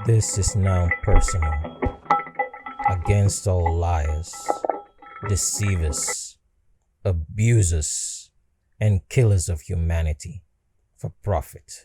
This is now personal. Against all liars, deceivers, abusers, and killers of humanity for profit.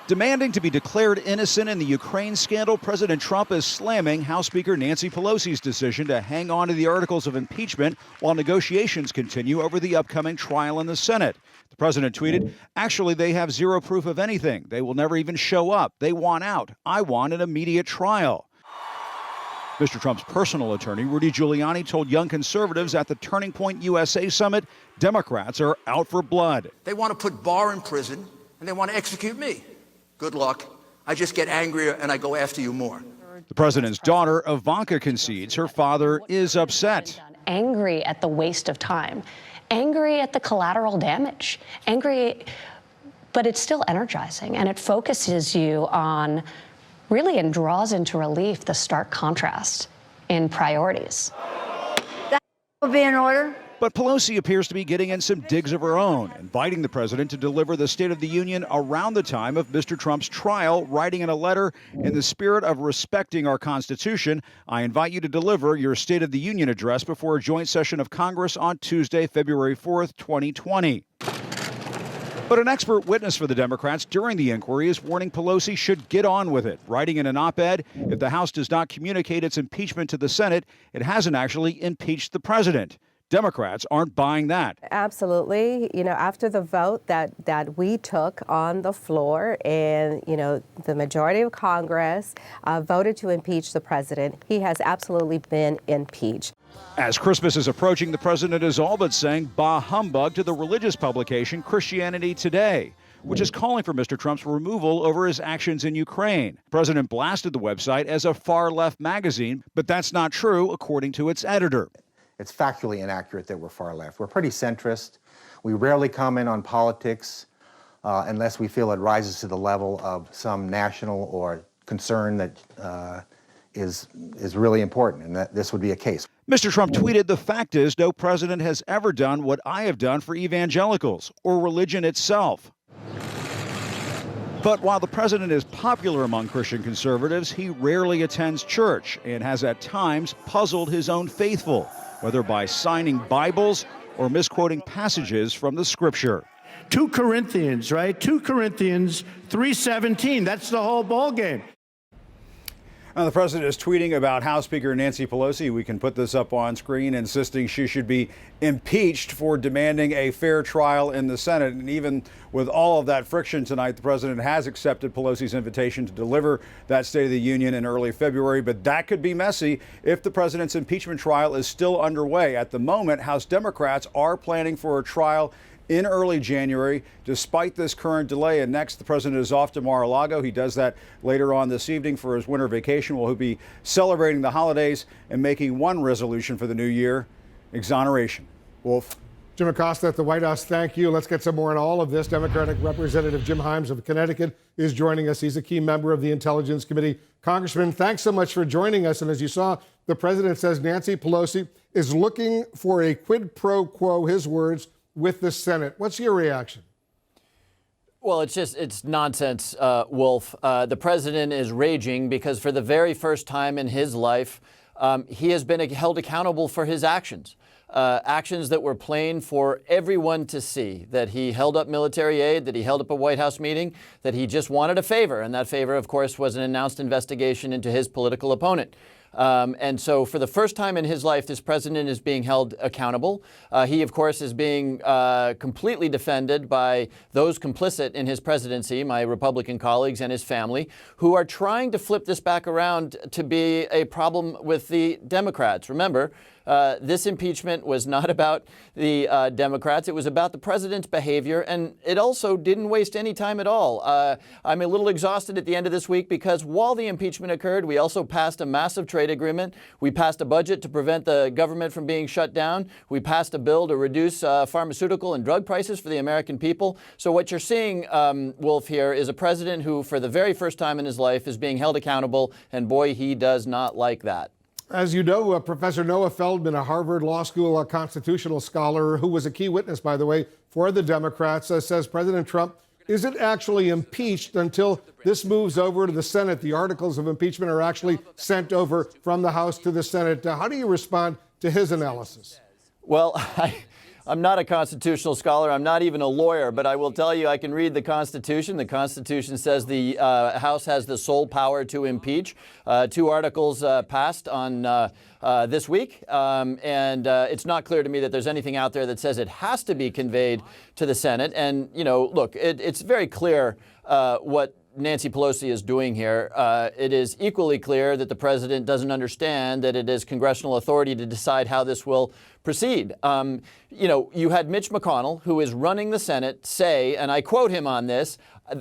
Demanding to be declared innocent in the Ukraine scandal, President Trump is slamming House Speaker Nancy Pelosi's decision to hang on to the articles of impeachment while negotiations continue over the upcoming trial in the Senate. The president tweeted, "Actually, they have zero proof of anything. They will never even show up. They want out. I want an immediate trial." Mr. Trump's personal attorney, Rudy Giuliani, told young conservatives at the Turning Point USA summit, Democrats are out for blood. They want to put Barr in prison, and they want to execute me. Good luck. I just get angrier and I go after you more. The president's daughter, Ivanka, concedes her father is upset. Angry at the waste of time, angry at the collateral damage, angry, but it's still energizing, and it focuses you on, really, and draws into relief the stark contrast in priorities. That will be in order. But Pelosi appears to be getting in some digs of her own, inviting the president to deliver the State of the Union around the time of Mr. Trump's trial, writing in a letter, "In the spirit of respecting our Constitution, I invite you to deliver your State of the Union address before a joint session of Congress on Tuesday, February 4th, 2020. But an expert witness for the Democrats during the inquiry is warning Pelosi should get on with it, writing in an op-ed, if the House does not communicate its impeachment to the Senate, it hasn't actually impeached the president. Democrats aren't buying that. Absolutely. You know, after the vote that we took on the floor and, the majority of Congress voted to impeach the president, he has absolutely been impeached. As Christmas is approaching, the president is all but saying bah humbug to the religious publication Christianity Today, which is calling for Mr. Trump's removal over his actions in Ukraine. The president blasted the website as a far-left magazine, but that's not true, according to its editor. It's factually inaccurate that we're far left. We're pretty centrist. We rarely comment on politics unless we feel it rises to the level of some national or concern that is really important, and that this would be a case. Mr. Trump tweeted, "The fact is, no president has ever done what I have done for evangelicals or religion itself." But while the president is popular among Christian conservatives, he rarely attends church and has at times puzzled his own faithful, whether by signing Bibles or misquoting passages from the scripture. 2 Corinthians, right? 2 Corinthians 3:17. That's the whole ball game. Now, the president is tweeting about House Speaker Nancy Pelosi. We can put this up on screen, insisting she should be impeached for demanding a fair trial in the Senate. And even with all of that friction tonight, the president has accepted Pelosi's invitation to deliver that State of the Union in early February. But that could be messy if the president's impeachment trial is still underway. At the moment, House Democrats are planning for a trial in early January, despite this current delay. And next, the president is off to Mar-a-Lago. He does that later on this evening for his winter vacation, where he'll be celebrating the holidays and making one resolution for the new year: exoneration. Wolf. Jim Acosta at the White House, thank you. Let's get some more on all of this. Democratic Representative Jim Himes of Connecticut is joining us. He's a key member of the Intelligence Committee. Congressman, thanks so much for joining us. And as you saw, the president says Nancy Pelosi is looking for a quid pro quo, his words, with the Senate. What's your reaction? Well, it's nonsense, Wolf. The president is raging because for the very first time in his life, he has been held accountable for his actions. Actions that were plain for everyone to see, that he held up military aid, that he held up a White House meeting, that he just wanted a favor. And that favor, of course, was an announced investigation into his political opponent. And so for the first time in his life, this president is being held accountable. He, of course, is being completely defended by those complicit in his presidency, my Republican colleagues and his family, who are trying to flip this back around to be a problem with the Democrats. Remember, this impeachment was not about the Democrats. It was about the president's behavior, and it also didn't waste any time at all. I'm a little exhausted at the end of this week because while the impeachment occurred, we also passed a massive trade agreement. We passed a budget to prevent the government from being shut down. We passed a bill to reduce pharmaceutical and drug prices for the American people. So what you're seeing, Wolf, here is a president who, for the very first time in his life, is being held accountable, and boy, he does not like that. As you know, Professor Noah Feldman, a Harvard Law School constitutional scholar who was a key witness, by the way, for the Democrats, says President Trump isn't actually impeached until this moves over to the Senate. The articles of impeachment are actually sent over from the House to the Senate. How do you respond to his analysis? Well, I'm not a constitutional scholar. I'm not even a lawyer, but I will tell you I can read the Constitution. The Constitution says the House has the sole power to impeach. 2 articles passed on this week, and it's not clear to me that there's anything out there that says it has to be conveyed to the Senate. And, you know, look, it's very clear what Nancy Pelosi is doing here. It is equally clear that the president doesn't understand that it is congressional authority to decide how this will proceed. You know, you had Mitch McConnell, who is running the Senate, say, and I quote him on this,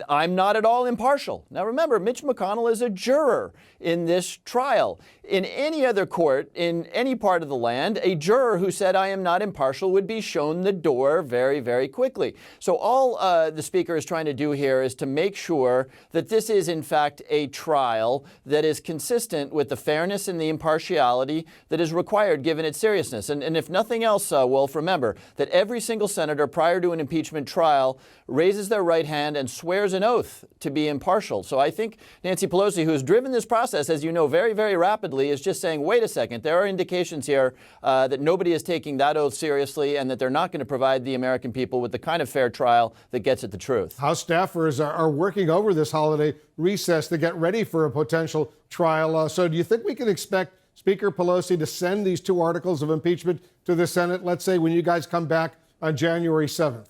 "I'm not at all impartial." Now remember, Mitch McConnell is a juror in this trial. In any other court, in any part of the land, a juror who said, "I am not impartial," would be shown the door very, very quickly. So all the Speaker is trying to do here is to make sure that this is, in fact, a trial that is consistent with the fairness and the impartiality that is required given its seriousness. And if nothing else, Wolf, remember that every single senator prior to an impeachment trial raises their right hand and swears an oath to be impartial. So I think Nancy Pelosi, who has driven this process, as you know, very, very rapidly, is just saying, wait a second, there are indications here that nobody is taking that oath seriously and that they're not going to provide the American people with the kind of fair trial that gets at the truth. House staffers are working over this holiday recess to get ready for a potential trial. So do you think we can expect Speaker Pelosi to send these 2 articles of impeachment to the Senate, let's say, when you guys come back on January 7th?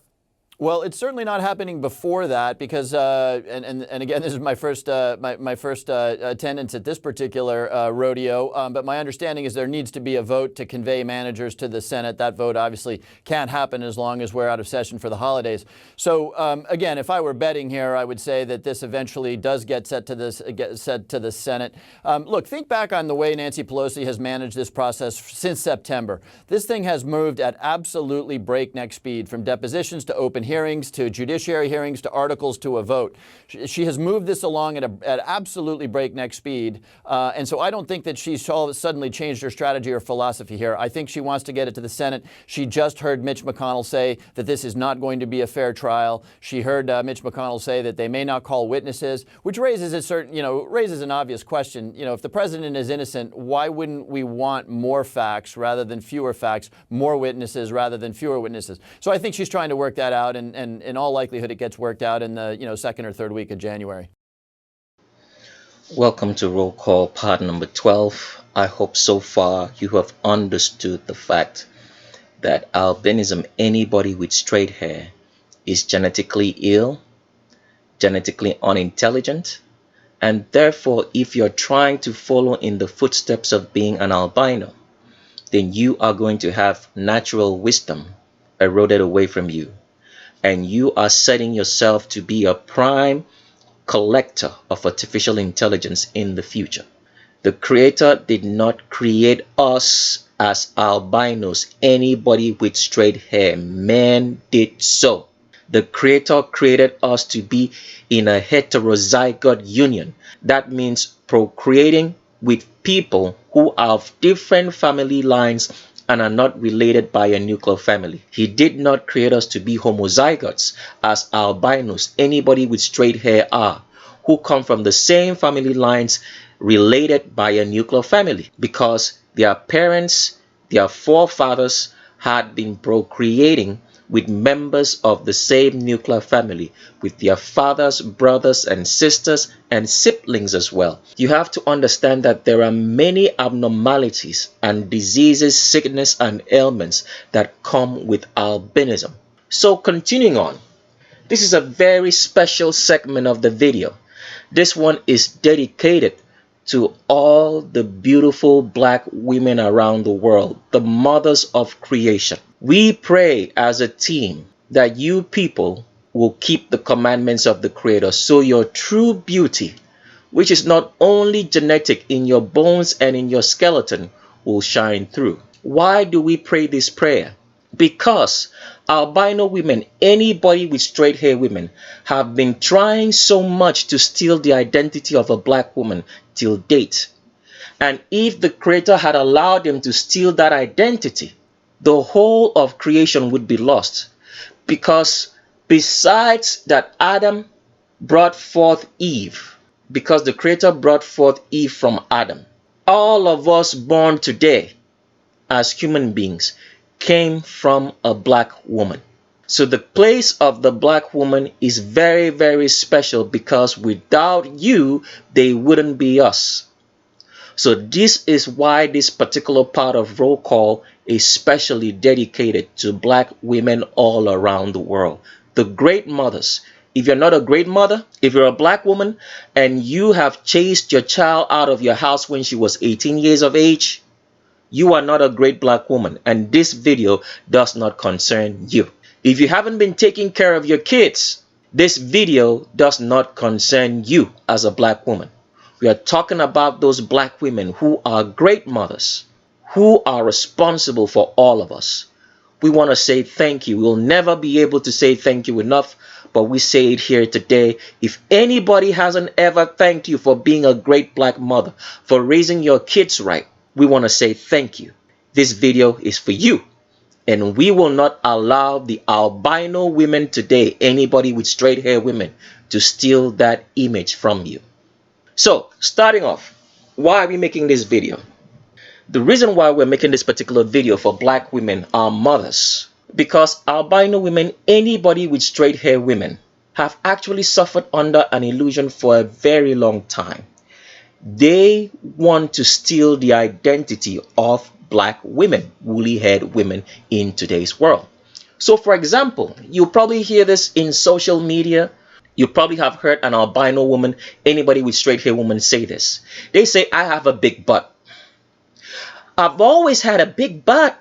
Well, it's certainly not happening before that because, and again, this is my first attendance at this particular rodeo. But my understanding is there needs to be a vote to convey managers to the Senate. That vote obviously can't happen as long as we're out of session for the holidays. So again, if I were betting here, I would say that this eventually does get sent to the Senate. Look, think back on the way Nancy Pelosi has managed this process since September. This thing has moved at absolutely breakneck speed, from depositions to open hearings to judiciary hearings to articles to a vote. She has moved this along at absolutely breakneck speed. And so I don't think that she's suddenly changed her strategy or philosophy here. I think she wants to get it to the Senate. She just heard Mitch McConnell say that this is not going to be a fair trial. She heard Mitch McConnell say that they may not call witnesses, which raises raises an obvious question. You know, if the president is innocent, why wouldn't we want more facts rather than fewer facts, more witnesses rather than fewer witnesses? So I think she's trying to work that out. And in all likelihood, it gets worked out in the 2nd or 3rd week of January. Welcome to Roll Call part number 12. I hope so far you have understood the fact that albinism, anybody with straight hair, is genetically ill, genetically unintelligent, and therefore if you're trying to follow in the footsteps of being an albino, then you are going to have natural wisdom eroded away from you. And you are setting yourself to be a prime collector of artificial intelligence in the future. The Creator did not create us as albinos, anybody with straight hair. Man did so. The Creator created us to be in a heterozygote union. That means procreating with people who have different family lines and are not related by a nuclear family. He did not create us to be homozygotes as albinos, anybody with straight hair are, who come from the same family lines related by a nuclear family, because their parents, their forefathers had been procreating with members of the same nuclear family, with their fathers, brothers and sisters and siblings as well. You have to understand that there are many abnormalities and diseases, sickness and ailments that come with albinism. So continuing on, this is a very special segment of the video. This one is dedicated to all the beautiful black women around the world, the mothers of creation. We pray as a team that you people will keep the commandments of the Creator, so your true beauty, which is not only genetic in your bones and in your skeleton, will shine through. Why do we pray this prayer? Because albino women, anybody with straight hair women, have been trying so much to steal the identity of a black woman till date. And if the Creator had allowed them to steal that identity, the whole of creation would be lost. Because besides that Adam brought forth Eve, because the Creator brought forth Eve from Adam, all of us born today as human beings came from a black woman. So the place of the black woman is very, very special, because without you, they wouldn't be us. So this is why this particular part of roll call is specially dedicated to black women all around the world. The great mothers. If you're not a great mother, if you're a black woman and you have chased your child out of your house when she was 18 years of age, you are not a great black woman, and this video does not concern you. If you haven't been taking care of your kids, this video does not concern you as a black woman. We are talking about those black women who are great mothers, who are responsible for all of us. We want to say thank you. We'll never be able to say thank you enough, but we say it here today. If anybody hasn't ever thanked you for being a great black mother, for raising your kids right, we want to say thank you. This video is for you. And we will not allow the albino women today, anybody with straight hair women, to steal that image from you. So, starting off, why are we making this video? The reason why we're making this particular video for black women, our mothers, because albino women, anybody with straight hair women, have actually suffered under an illusion for a very long time. They want to steal the identity of black women, woolly-haired women in today's world. So, for example, you probably hear this in social media. You probably have heard an albino woman, anybody with straight hair woman, say this. They say, I have a big butt. I've always had a big butt,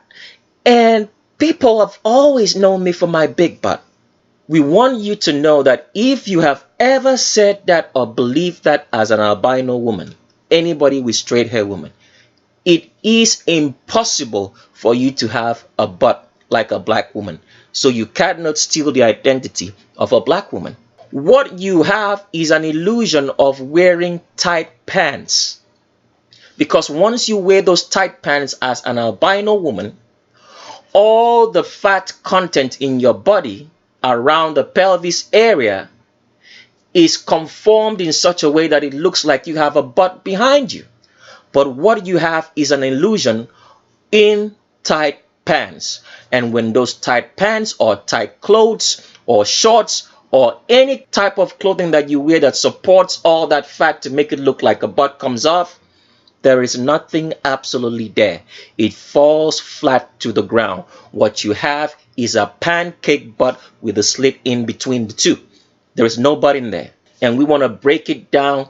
and people have always known me for my big butt. We want you to know that if you have ever said that or believed that as an albino woman, anybody with straight hair woman, it is impossible for you to have a butt like a black woman. So you cannot steal the identity of a black woman. What you have is an illusion of wearing tight pants. Because once you wear those tight pants as an albino woman, all the fat content in your body around the pelvis area is conformed in such a way that it looks like you have a butt behind you. But what you have is an illusion in tight pants. And when those tight pants or tight clothes or shorts or any type of clothing that you wear that supports all that fat to make it look like a butt comes off, there is nothing absolutely there. It falls flat to the ground. What you have is a pancake butt with a slit in between the two. There is no butt in there. And we want to break it down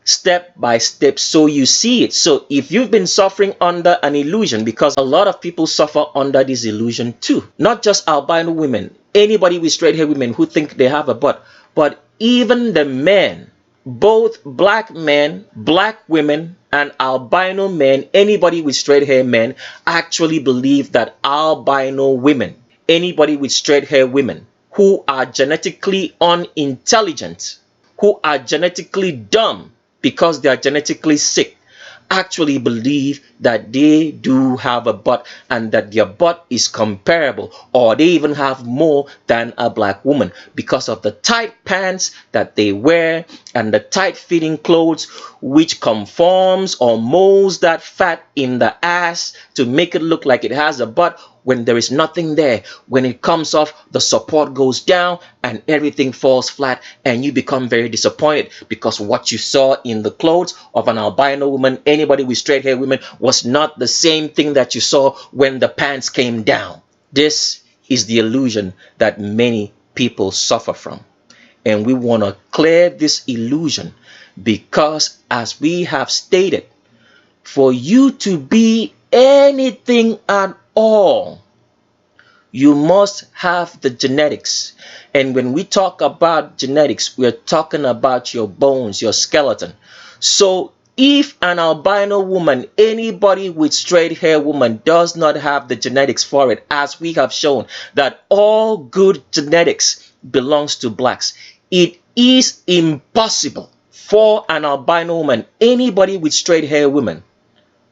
step by step so you see it. So if you've been suffering under an illusion, because a lot of people suffer under this illusion too, not just albino women, anybody with straight hair women who think they have a butt, but even the men, both black men, black women, and albino men, anybody with straight hair men, actually believe that albino women, anybody with straight hair women who are genetically unintelligent, who are genetically dumb because they are genetically sick, actually believe that they do have a butt and that their butt is comparable, or they even have more than a black woman because of the tight pants that they wear and the tight fitting clothes, which conforms or molds that fat in the ass to make it look like it has a butt when there is nothing there. When it comes off, the support goes down and everything falls flat, and you become very disappointed because what you saw in the clothes of an albino woman, anybody with straight hair women, was not the same thing that you saw when the pants came down. This is the illusion that many people suffer from, and we want to clear this illusion because, as we have stated, for you to be anything at all, you must have the genetics. And when we talk about genetics, we're talking about your bones, your skeleton. So if an albino woman, anybody with straight hair woman, does not have the genetics for it, as we have shown that all good genetics belongs to blacks, it is impossible for an albino woman, anybody with straight hair woman,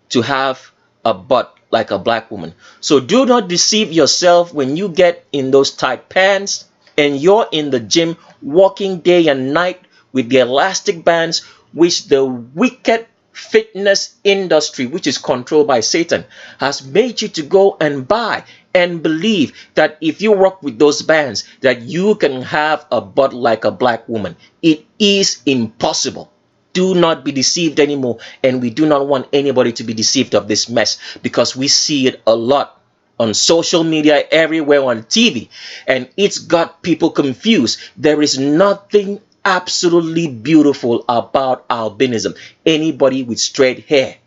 to have a butt like a black woman. So do not deceive yourself when you get in those tight pants and you're in the gym walking day and night with the elastic bands, which the wicked fitness industry, which is controlled by Satan, has made you to go and buy and believe that if you work with those bands that you can have a butt like a black woman. It is impossible. Do not be deceived anymore, and we do not want anybody to be deceived of this mess, because we see it a lot on social media, everywhere, on TV, and it's got people confused. There is nothing absolutely beautiful about albinism. Anybody with straight hair,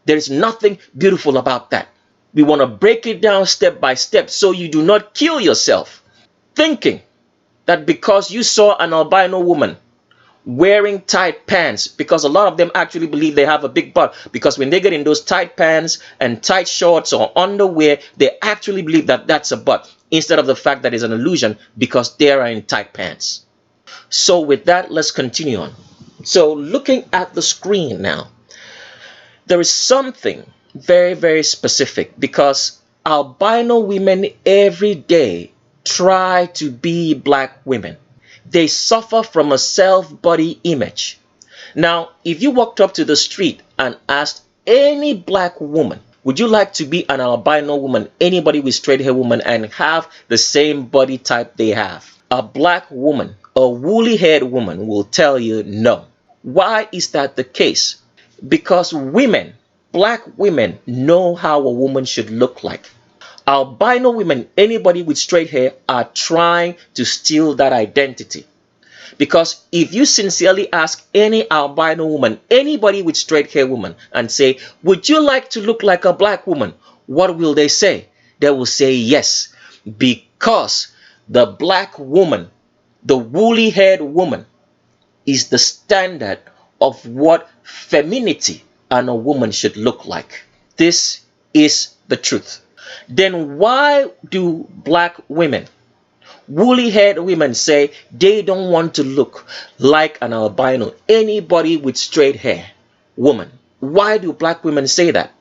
there is nothing beautiful about that. We want to break it down step by step so you do not kill yourself thinking that because you saw an albino woman wearing tight pants, because a lot of them actually believe they have a big butt, because when they get in those tight pants and tight shorts or underwear, they actually believe that that's a butt, instead of the fact that it's an illusion because they are in tight pants. So with that, let's continue on. So looking at the screen now, there is something very, very specific, because albino women every day try to be black women. They suffer from a self-body image. Now, if you walked up to the street and asked any black woman, would you like to be an albino woman, anybody with straight hair woman, and have the same body type they have? A black woman, a woolly-haired woman, will tell you no. Why is that the case? Because women, black women, know how a woman should look like. Albino women, anybody with straight hair, are trying to steal that identity. Because if you sincerely ask any albino woman, anybody with straight hair woman, and say, would you like to look like a black woman? What will they say? They will say yes, because the black woman, the woolly-haired woman, is the standard of what femininity and a woman should look like. This is the truth. Then why do black women, woolly-haired women, say they don't want to look like an albino, anybody with straight hair woman? Why do black women say that?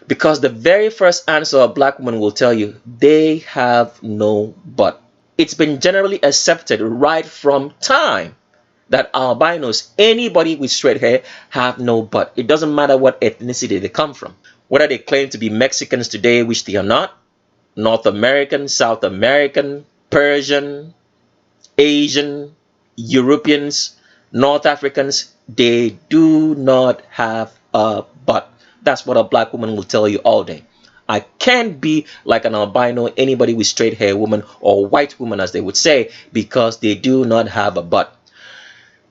Because the very first answer a black woman will tell you, they have no butt. It's been generally accepted right from time that albinos, anybody with straight hair, have no butt. It doesn't matter what ethnicity they come from. Whether they claim to be Mexicans today, which they are not, North American, South American, Persian, Asian, Europeans, North Africans, they do not have a butt. That's what a black woman will tell you all day. I can't be like an albino, anybody with straight hair woman, or white woman as they would say, because they do not have a butt.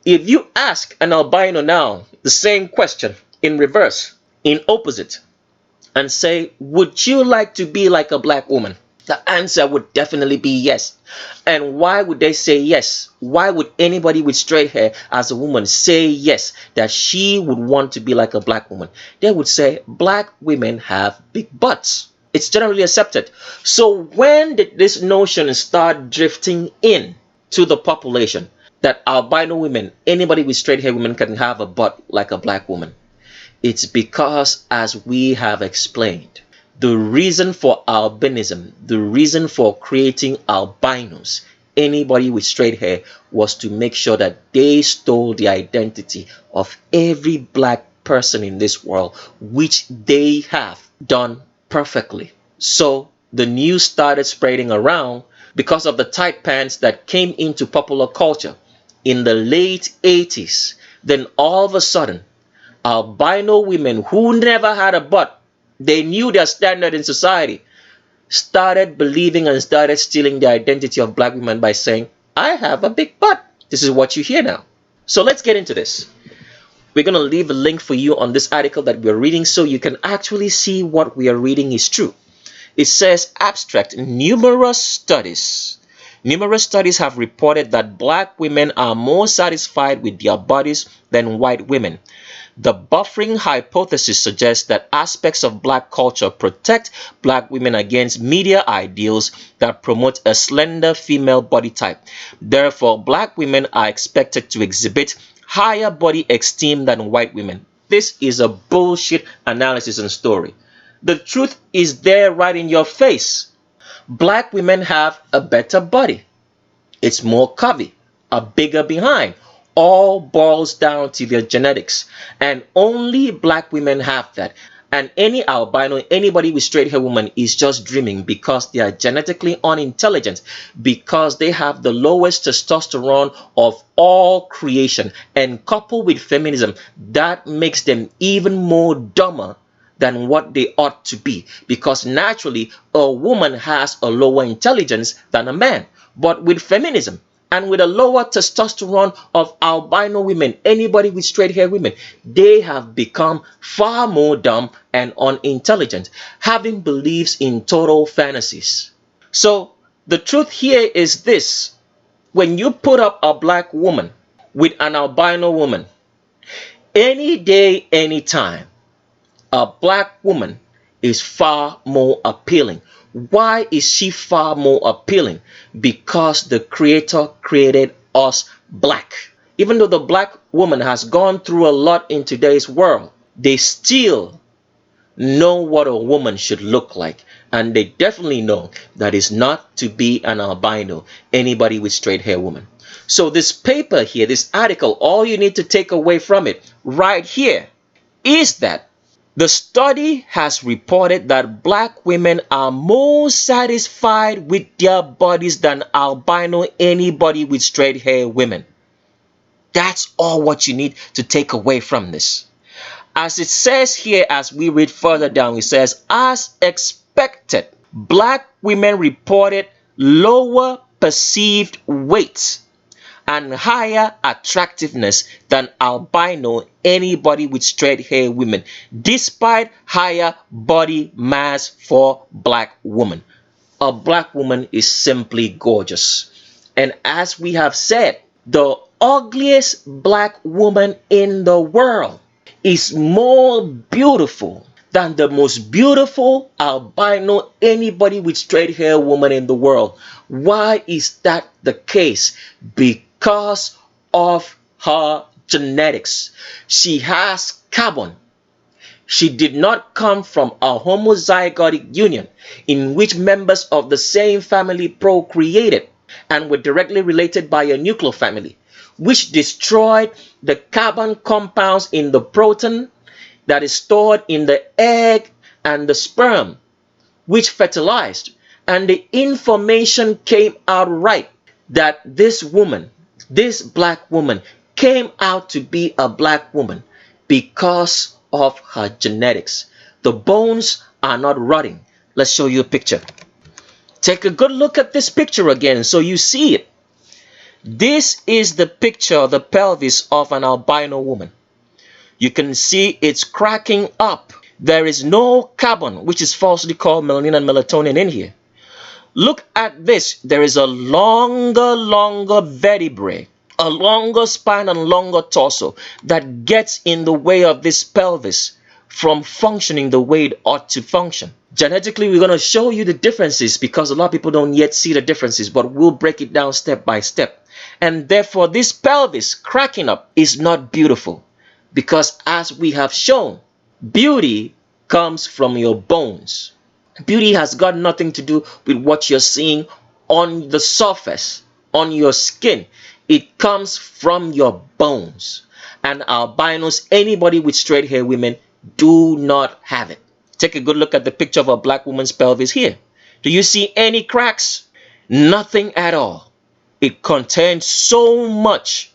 If you ask an albino now the same question in reverse, in opposite, and say, would you like to be like a black woman? The answer would definitely be yes. And why would they say yes? Why would anybody with straight hair as a woman say yes, that she would want to be like a black woman? They would say black women have big butts. It's generally accepted. So when did this notion start drifting in to the population that albino women, anybody with straight hair women, can have a butt like a black woman? It's because, as we have explained, the reason for albinism, the reason for creating albinos, anybody with straight hair, was to make sure that they stole the identity of every black person in this world, which they have done perfectly. So the news started spreading around because of the tight pants that came into popular culture in the late 80s. Then all of a sudden, albino women who never had a butt, they knew their standard in society, started believing and started stealing the identity of black women by saying, I have a big butt. This is what you hear now. So let's get into this. We're going to leave a link for you on this article that we're reading so you can actually see what we are reading is true. It says, abstract, numerous studies have reported that black women are more satisfied with their bodies than white women. The buffering hypothesis suggests that aspects of black culture protect black women against media ideals that promote a slender female body type. Therefore, black women are expected to exhibit higher body esteem than white women. This is a bullshit analysis and story. The truth is there right in your face. Black women have a better body. It's more curvy, a bigger behind. All boils down to their genetics, and only black women have that. And any albino, anybody with straight hair woman, is just dreaming because they are genetically unintelligent, because they have the lowest testosterone of all creation, and coupled with feminism, that makes them even more dumber than what they ought to be, because naturally a woman has a lower intelligence than a man. But with feminism and with a lower testosterone of albino women, anybody with straight hair women, they have become far more dumb and unintelligent, having beliefs in total fantasies. So the truth here is this: when you put up a black woman with an albino woman, any day, anytime, a black woman is far more appealing. Why is she far more appealing? Because the Creator created us black. Even though the black woman has gone through a lot in today's world, they still know what a woman should look like. And they definitely know that it's not to be an albino, anybody with straight hair woman. So this paper here, this article, all you need to take away from it right here is that the study has reported that black women are more satisfied with their bodies than albino, anybody with straight hair women. That's all what you need to take away from this. As it says here, as we read further down, it says, as expected, black women reported lower perceived weight and higher attractiveness than albino, anybody with straight hair women, despite higher body mass for black women. A black woman is simply gorgeous. And as we have said, the ugliest black woman in the world is more beautiful than the most beautiful albino, anybody with straight hair woman in the world. Why is that the case? Because of her genetics. She has carbon. She did not come from a homozygotic union in which members of the same family procreated and were directly related by a nuclear family, which destroyed the carbon compounds in the protein that is stored in the egg and the sperm, which fertilized. And the information came out right that this woman, this black woman, came out to be a black woman because of her genetics. The bones are not rotting. Let's show you a picture. Take a good look at this picture again so you see it. This is the picture of the pelvis of an albino woman. You can see it's cracking up. There is no carbon, which is falsely called melanin and melatonin, in here. Look at this. There is a longer vertebrae, a longer spine and longer torso that gets in the way of this pelvis from functioning the way it ought to function. Genetically, we're going to show you the differences because a lot of people don't yet see the differences, but we'll break it down step by step. And therefore, this pelvis cracking up is not beautiful because, as we have shown, beauty comes from your bones. Beauty has got nothing to do with what you're seeing on the surface, on your skin. It comes from your bones. And albinos, anybody with straight hair women, do not have it. Take a good look at the picture of a black woman's pelvis here. Do you see any cracks? Nothing at all. It contains so much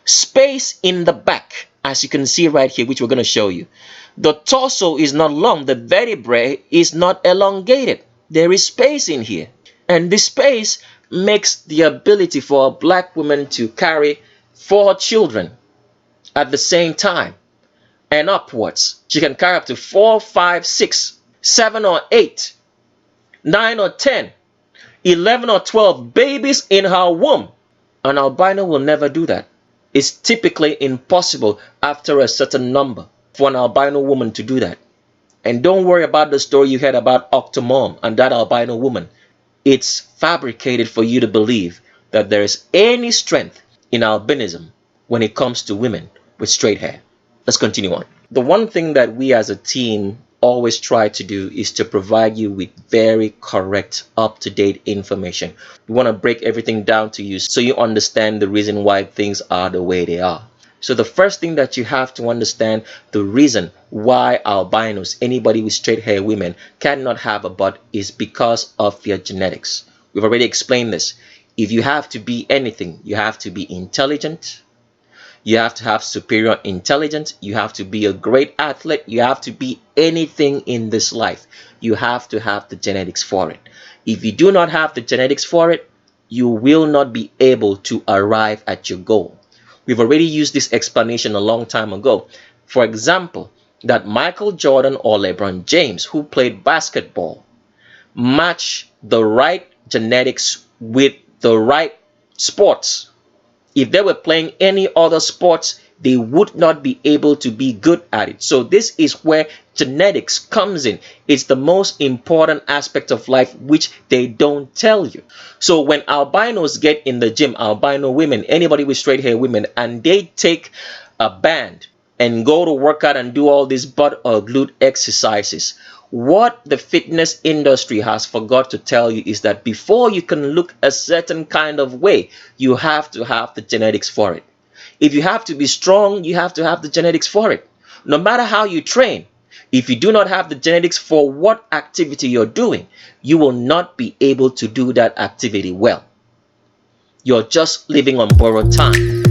space in the back, as you can see right here, which we're going to show you. The torso is not long. The vertebrae is not elongated. There is space in here. And this space makes the ability for a black woman to carry 4 children at the same time and upwards. She can carry up to 4, 5, 6, 7 or 8, 9 or 10, 11 or 12 babies in her womb. An albino will never do that. It's typically impossible after a certain number for an albino woman to do that. And don't worry about the story you heard about Octomom and that albino woman. It's fabricated for you to believe that there is any strength in albinism when it comes to women with straight hair. Let's continue on. The one thing that we as a team always try to do is to provide you with very correct, up-to-date information. We want to break everything down to you so you understand the reason why things are the way they are. So the first thing that you have to understand, the reason why albinos, anybody with straight hair women, cannot have a butt is because of their genetics. We've already explained this. If you have to be anything, you have to be intelligent. You have to have superior intelligence. You have to be a great athlete. You have to be anything in this life. You have to have the genetics for it. If you do not have the genetics for it, you will not be able to arrive at your goal. We've already used this explanation a long time ago. For example, that Michael Jordan or LeBron James, who played basketball, match the right genetics with the right sports. If they were playing any other sports, they would not be able to be good at it. So this is where genetics comes in. It's the most important aspect of life, which they don't tell you. So when albinos get in the gym, albino women, anybody with straight hair women, and they take a band and go to work out and do all these butt or glute exercises, what the fitness industry has forgot to tell you is that before you can look a certain kind of way, you have to have the genetics for it. If you have to be strong, you have to have the genetics for it. No matter how you train, if you do not have the genetics for what activity you're doing, you will not be able to do that activity well. You're just living on borrowed time.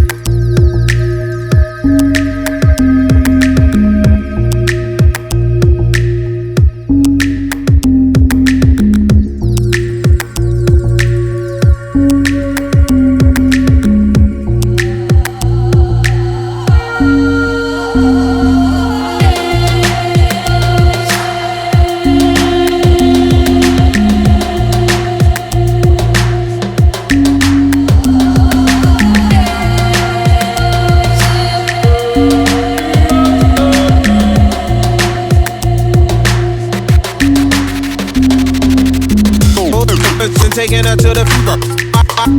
Taking her to the fever.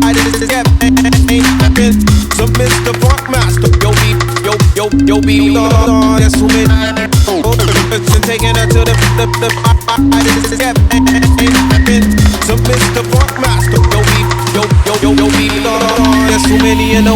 I didn't get some Mr. Funk Master. Yo, be that's who made taking her to the I didn't get some Mr. Funk Master. Yo, be that's who many you know.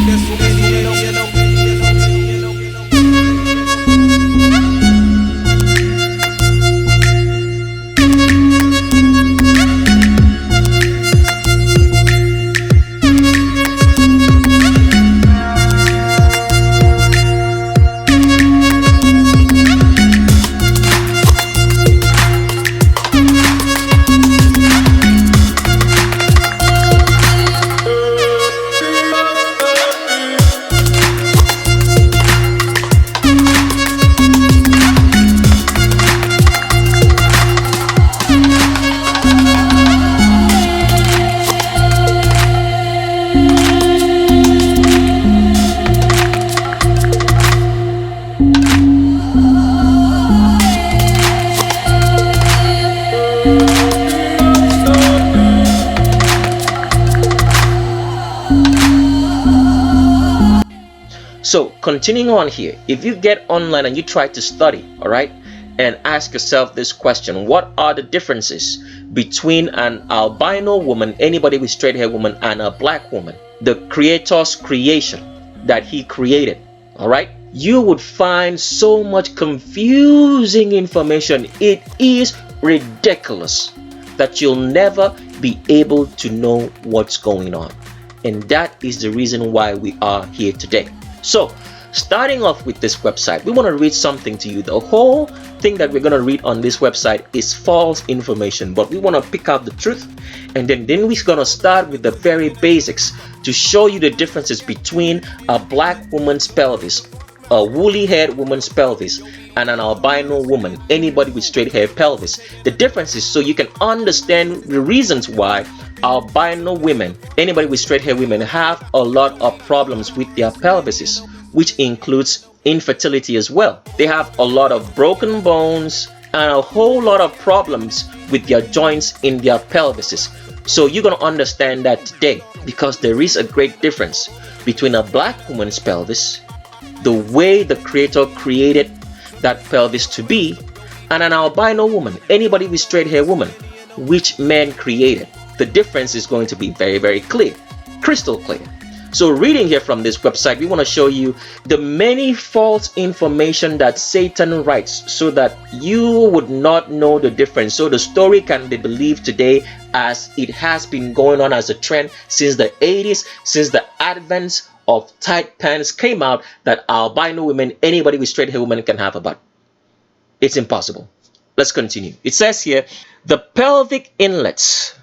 So continuing on here, if you get online and you try to study, all right, and ask yourself this question: what are the differences between an albino woman, anybody with straight hair woman, and a black woman? The creator's creation that he created, all right, you would find so much confusing information. It is ridiculous that you'll never be able to know what's going on. And that is the reason why we are here today. So, starting off with this website, we want to read something to you. The whole thing that we're going to read on this website is false information, but we want to pick out the truth, and then we're going to start with the very basics to show you the differences between a black woman's pelvis, a woolly haired woman's pelvis, and an albino woman, anybody with straight hair pelvis. The differences, so you can understand the reasons why albino women, anybody with straight hair women, have a lot of problems with their pelvises, which includes infertility as well. They have a lot of broken bones and a whole lot of problems with their joints in their pelvises. So you're going to understand that today, because there is a great difference between a black woman's pelvis, the way the creator created that pelvis to be, and an albino woman, anybody with straight hair woman, which man created. The difference is going to be very, very clear, crystal clear. So reading here from this website, we want to show you the many false information that Satan writes so that you would not know the difference. So the story can be believed today as it has been going on as a trend since the 80s, since the advent of tight pants came out, that albino women, anybody with straight hair women, can have a butt. It's impossible. Let's continue. It says here, the pelvic inlets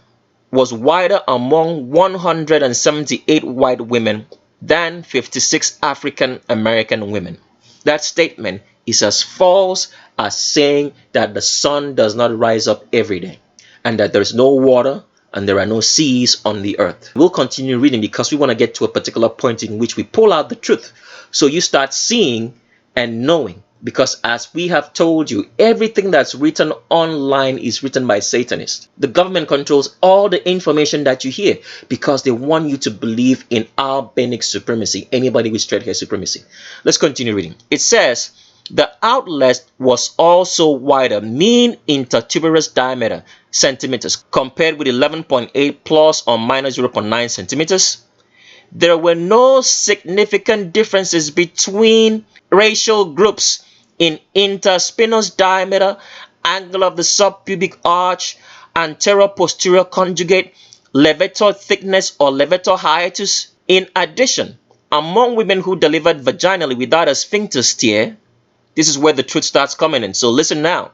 was wider among 178 white women than 56 African American women. That statement is as false as saying that the sun does not rise up every day and that there's no water and there are no seas on the earth. We'll continue reading because we want to get to a particular point in which we pull out the truth, so you start seeing and knowing. Because as we have told you, everything that's written online is written by Satanists. The government controls all the information that you hear because they want you to believe in albanic supremacy, anybody with straight hair supremacy. Let's continue reading. It says, the outlet was also wider, mean intertuberous diameter, centimeters, compared with 11.8 plus or minus 0.9 centimeters. There were no significant differences between racial groups in interspinous diameter, angle of the subpubic arch, anterior-posterior conjugate, levator thickness or levator hiatus. In addition, among women who delivered vaginally without a sphincter tear, this is where the truth starts coming in. So listen now.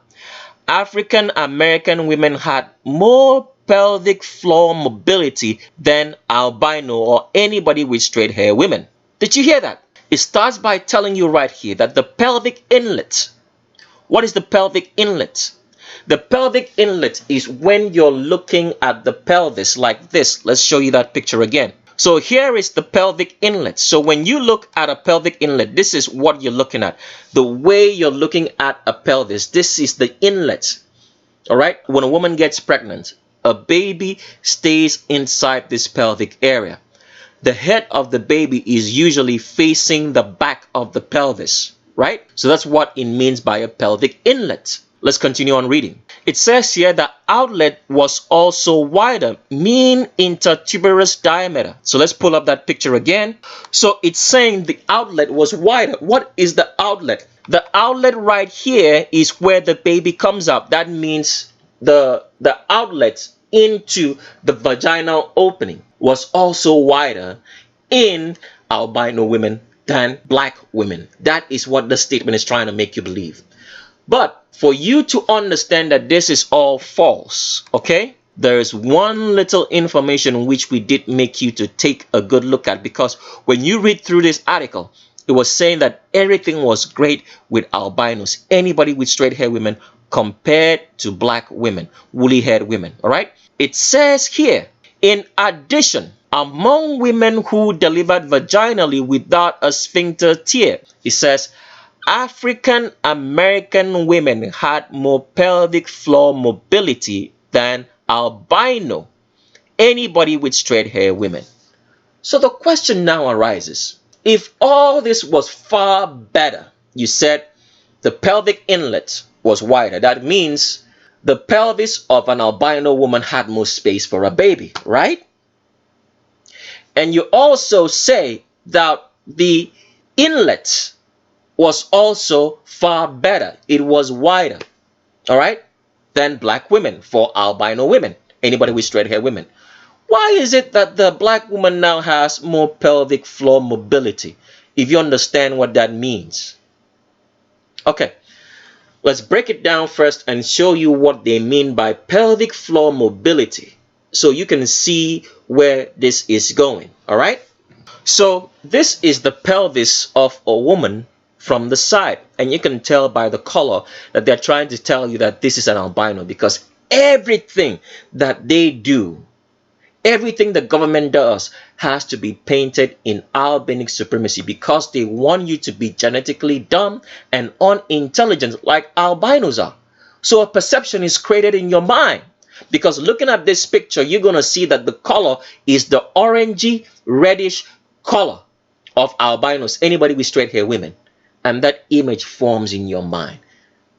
African American women had more pelvic floor mobility than albino or anybody with straight hair women. Did you hear that? It starts by telling you right here that the pelvic inlet. What is the pelvic inlet? The pelvic inlet is when you're looking at the pelvis like this. Let's show you that picture again. So here is the pelvic inlet. So when you look at a pelvic inlet, this is what you're looking at. The way you're looking at a pelvis, this is the inlet. All right? When a woman gets pregnant, a baby stays inside this pelvic area. The head of the baby is usually facing the back of the pelvis, right? So that's what it means by a pelvic inlet. Let's continue on reading. It says here the outlet was also wider, mean intertuberous diameter. So let's pull up that picture again. So it's saying the outlet was wider. What is the outlet? The outlet right here is where the baby comes up. That means the outlet into the vaginal opening was also wider in albino women than black women. That is what the statement is trying to make you believe. But for you to understand that this is all false, okay, there is one little information which we did make you to take a good look at, because when you read through this article, it was saying that everything was great with albinos, anybody with straight hair women, compared to black women, woolly haired women. All right. It says here, in addition, among women who delivered vaginally without a sphincter tear, it says African American women had more pelvic floor mobility than albino, anybody with straight hair women. So the question now arises, if all this was far better, you said the pelvic inlet was wider, that means the pelvis of an albino woman had more space for a baby, right? And you also say that the inlet was also far better. It was wider, all right, than black women for albino women, anybody with straight hair women. Why is it that the black woman now has more pelvic floor mobility, if you understand what that means? Okay, let's break it down first and show you what they mean by pelvic floor mobility, so you can see where this is going, all right? So this is the pelvis of a woman from the side, and you can tell by the color that they're trying to tell you that this is an albino, because everything that they do, everything the government does, has to be painted in albinic supremacy, because they want you to be genetically dumb and unintelligent like albinos are. So a perception is created in your mind, because looking at this picture, you're going to see that the color is the orangey reddish color of albinos, anybody with straight hair women, and that image forms in your mind.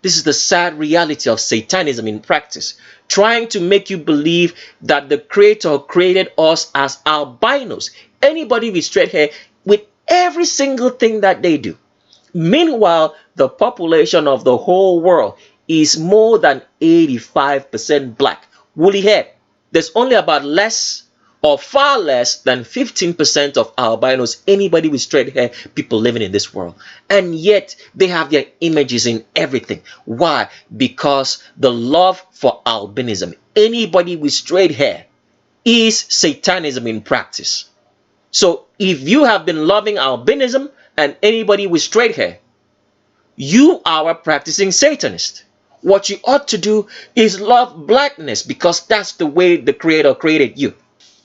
This is the sad reality of Satanism in practice, trying to make you believe that the Creator created us as albinos, anybody with straight hair, with every single thing that they do. Meanwhile, the population of the whole world is more than 85% black, woolly hair. There's only about less or far less than 15% of albinos, anybody with straight hair, people living in this world. And yet they have their images in everything. Why? Because the love for albinism, anybody with straight hair, is Satanism in practice. So if you have been loving albinism and anybody with straight hair, you are a practicing Satanist. What you ought to do is love blackness, because that's the way the Creator created you.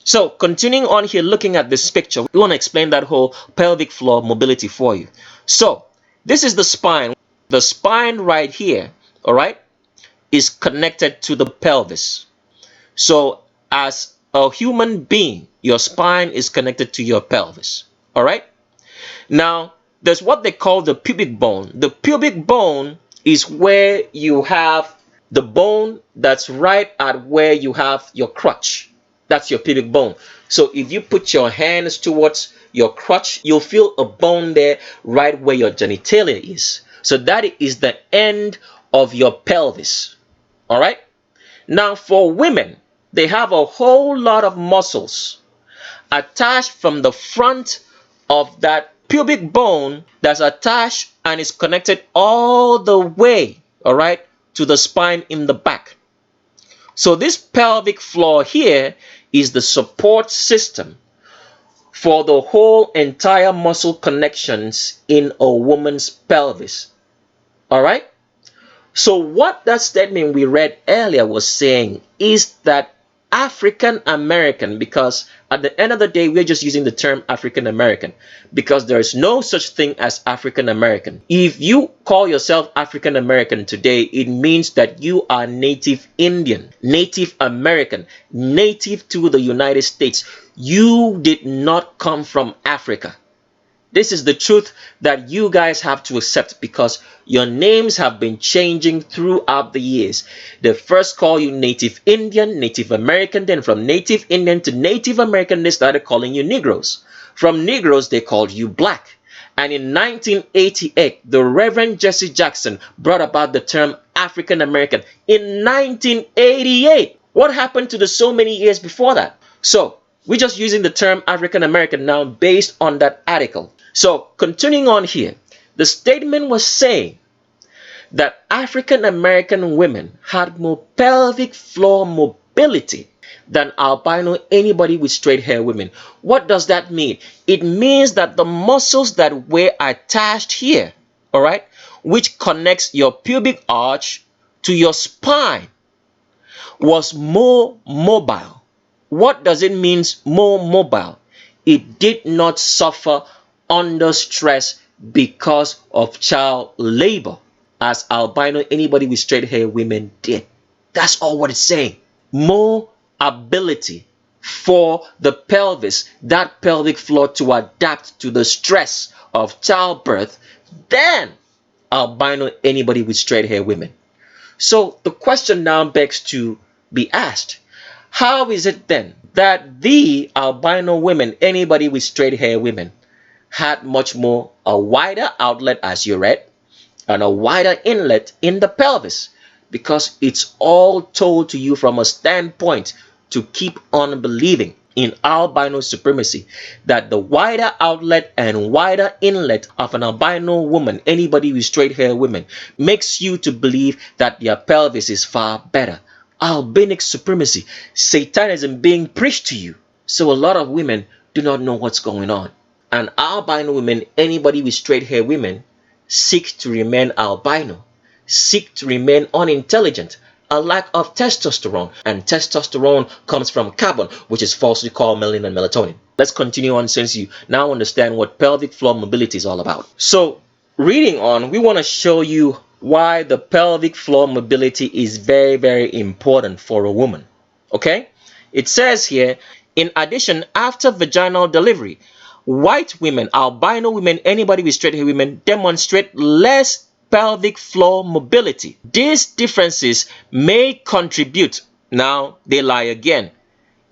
So continuing on here, looking at this picture, we want to explain that whole pelvic floor mobility for you. So this is the spine. The spine right here, all right, is connected to the pelvis. So as a human being, your spine is connected to your pelvis, all right? Now, there's what they call the pubic bone. The pubic bone is where you have the bone that's right at where you have your crotch. That's your pubic bone. So if you put your hands towards your crotch, you'll feel a bone there right where your genitalia is. So that is the end of your pelvis. All right? Now for women, they have a whole lot of muscles attached from the front of that pubic bone that's attached and is connected all the way, all right, to the spine in the back. So this pelvic floor here is the support system for the whole entire muscle connections in a woman's pelvis. All right? So what that statement we read earlier was saying is that African American, because at the end of the day, we're just using the term African American, because there is no such thing as African American. If you call yourself African American today, it means that you are Native Indian, Native American, native to the United States. You did not come from Africa. This is the truth that you guys have to accept, because your names have been changing throughout the years. They first call you Native Indian, Native American, then from Native Indian to Native American, they started calling you Negroes. From Negroes, they called you Black. And in 1988, the Reverend Jesse Jackson brought about the term African American in 1988. What happened to the so many years before that? So we're just using the term African American now based on that article. So continuing on here, the statement was saying that African American women had more pelvic floor mobility than albino, anybody with straight hair women. What does that mean? It means that the muscles that were attached here, all right, which connects your pubic arch to your spine, was more mobile. What does it mean more mobile? It did not suffer under stress because of child labor, as albino, anybody with straight hair women did. That's all what it's saying. more ability for the pelvis, that pelvic floor, to adapt to the stress of childbirth than albino anybody with straight hair women. So the question now begs to be asked, how is it then that the albino women, anybody with straight hair women, had much more, a wider outlet, as you read, and a wider inlet in the pelvis? Because it's all told to you from a standpoint to keep on believing in albino supremacy, that the wider outlet and wider inlet of an albino woman, anybody with straight hair women, makes you to believe that their pelvis is far better. Albinic supremacy, Satanism being preached to you. So a lot of women do not know what's going on. And albino women, anybody with straight hair women, seek to remain albino, seek to remain unintelligent, a lack of testosterone. And testosterone comes from carbon, which is falsely called melanin and melatonin. Let's continue on, since you now understand what pelvic floor mobility is all about. So reading on, we want to show you why the pelvic floor mobility is very, very important for a woman. Okay? It says here, in addition, after vaginal delivery, white women, albino women, anybody with straight hair women demonstrate less pelvic floor mobility. These differences may contribute. Now, they lie again.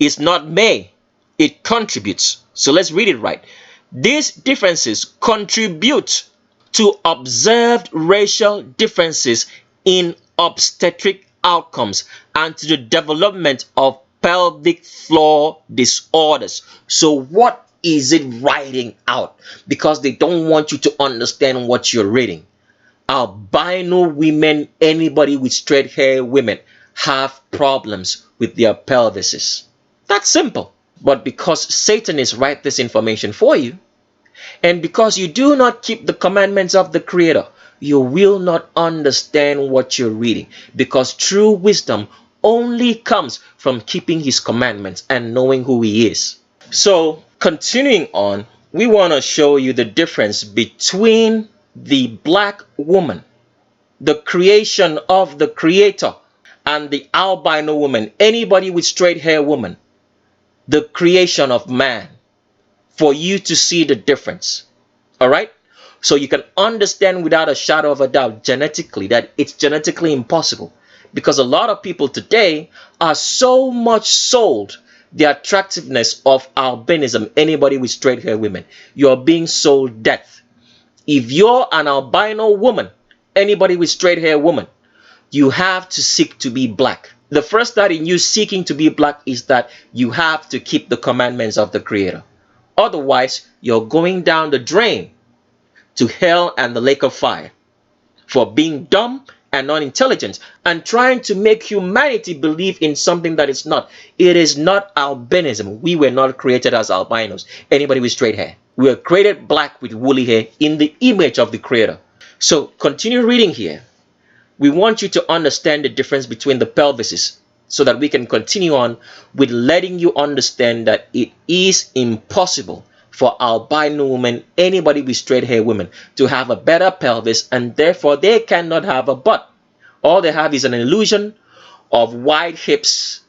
It's not may, it contributes. So let's read it right. These differences contribute to observed racial differences in obstetric outcomes and to the development of pelvic floor disorders. So what is it writing out? Because they don't want you to understand what you're reading. Albino women, anybody with straight hair women, have problems with their pelvises. That's simple. But because Satanists write this information for you, and because you do not keep the commandments of the Creator, you will not understand what you're reading. Because true wisdom only comes from keeping His commandments and knowing who He is. So, continuing on, we want to show you the difference between the black woman, the creation of the Creator, and the albino woman, anybody with straight hair woman, the creation of man, for you to see the difference. All right? So you can understand without a shadow of a doubt genetically that it's genetically impossible, because a lot of people today are so much sold the attractiveness of albinism, anybody with straight hair women. You're being sold death. If you're an albino woman, anybody with straight hair woman, you have to seek to be black. The first step in you seeking to be black is that you have to keep the commandments of the Creator. Otherwise, you're going down the drain to hell and the lake of fire for being dumb and unintelligent and trying to make humanity believe in something that is not. It is not albinism. We were not created as albinos, anybody with straight hair. We were created black with woolly hair in the image of the Creator. So continue reading here. We want you to understand the difference between the pelvises so that we can continue on with letting you understand that it is impossible for albino women, anybody with straight hair women, to have a better pelvis, and therefore they cannot have a butt. All they have is an illusion of wide hips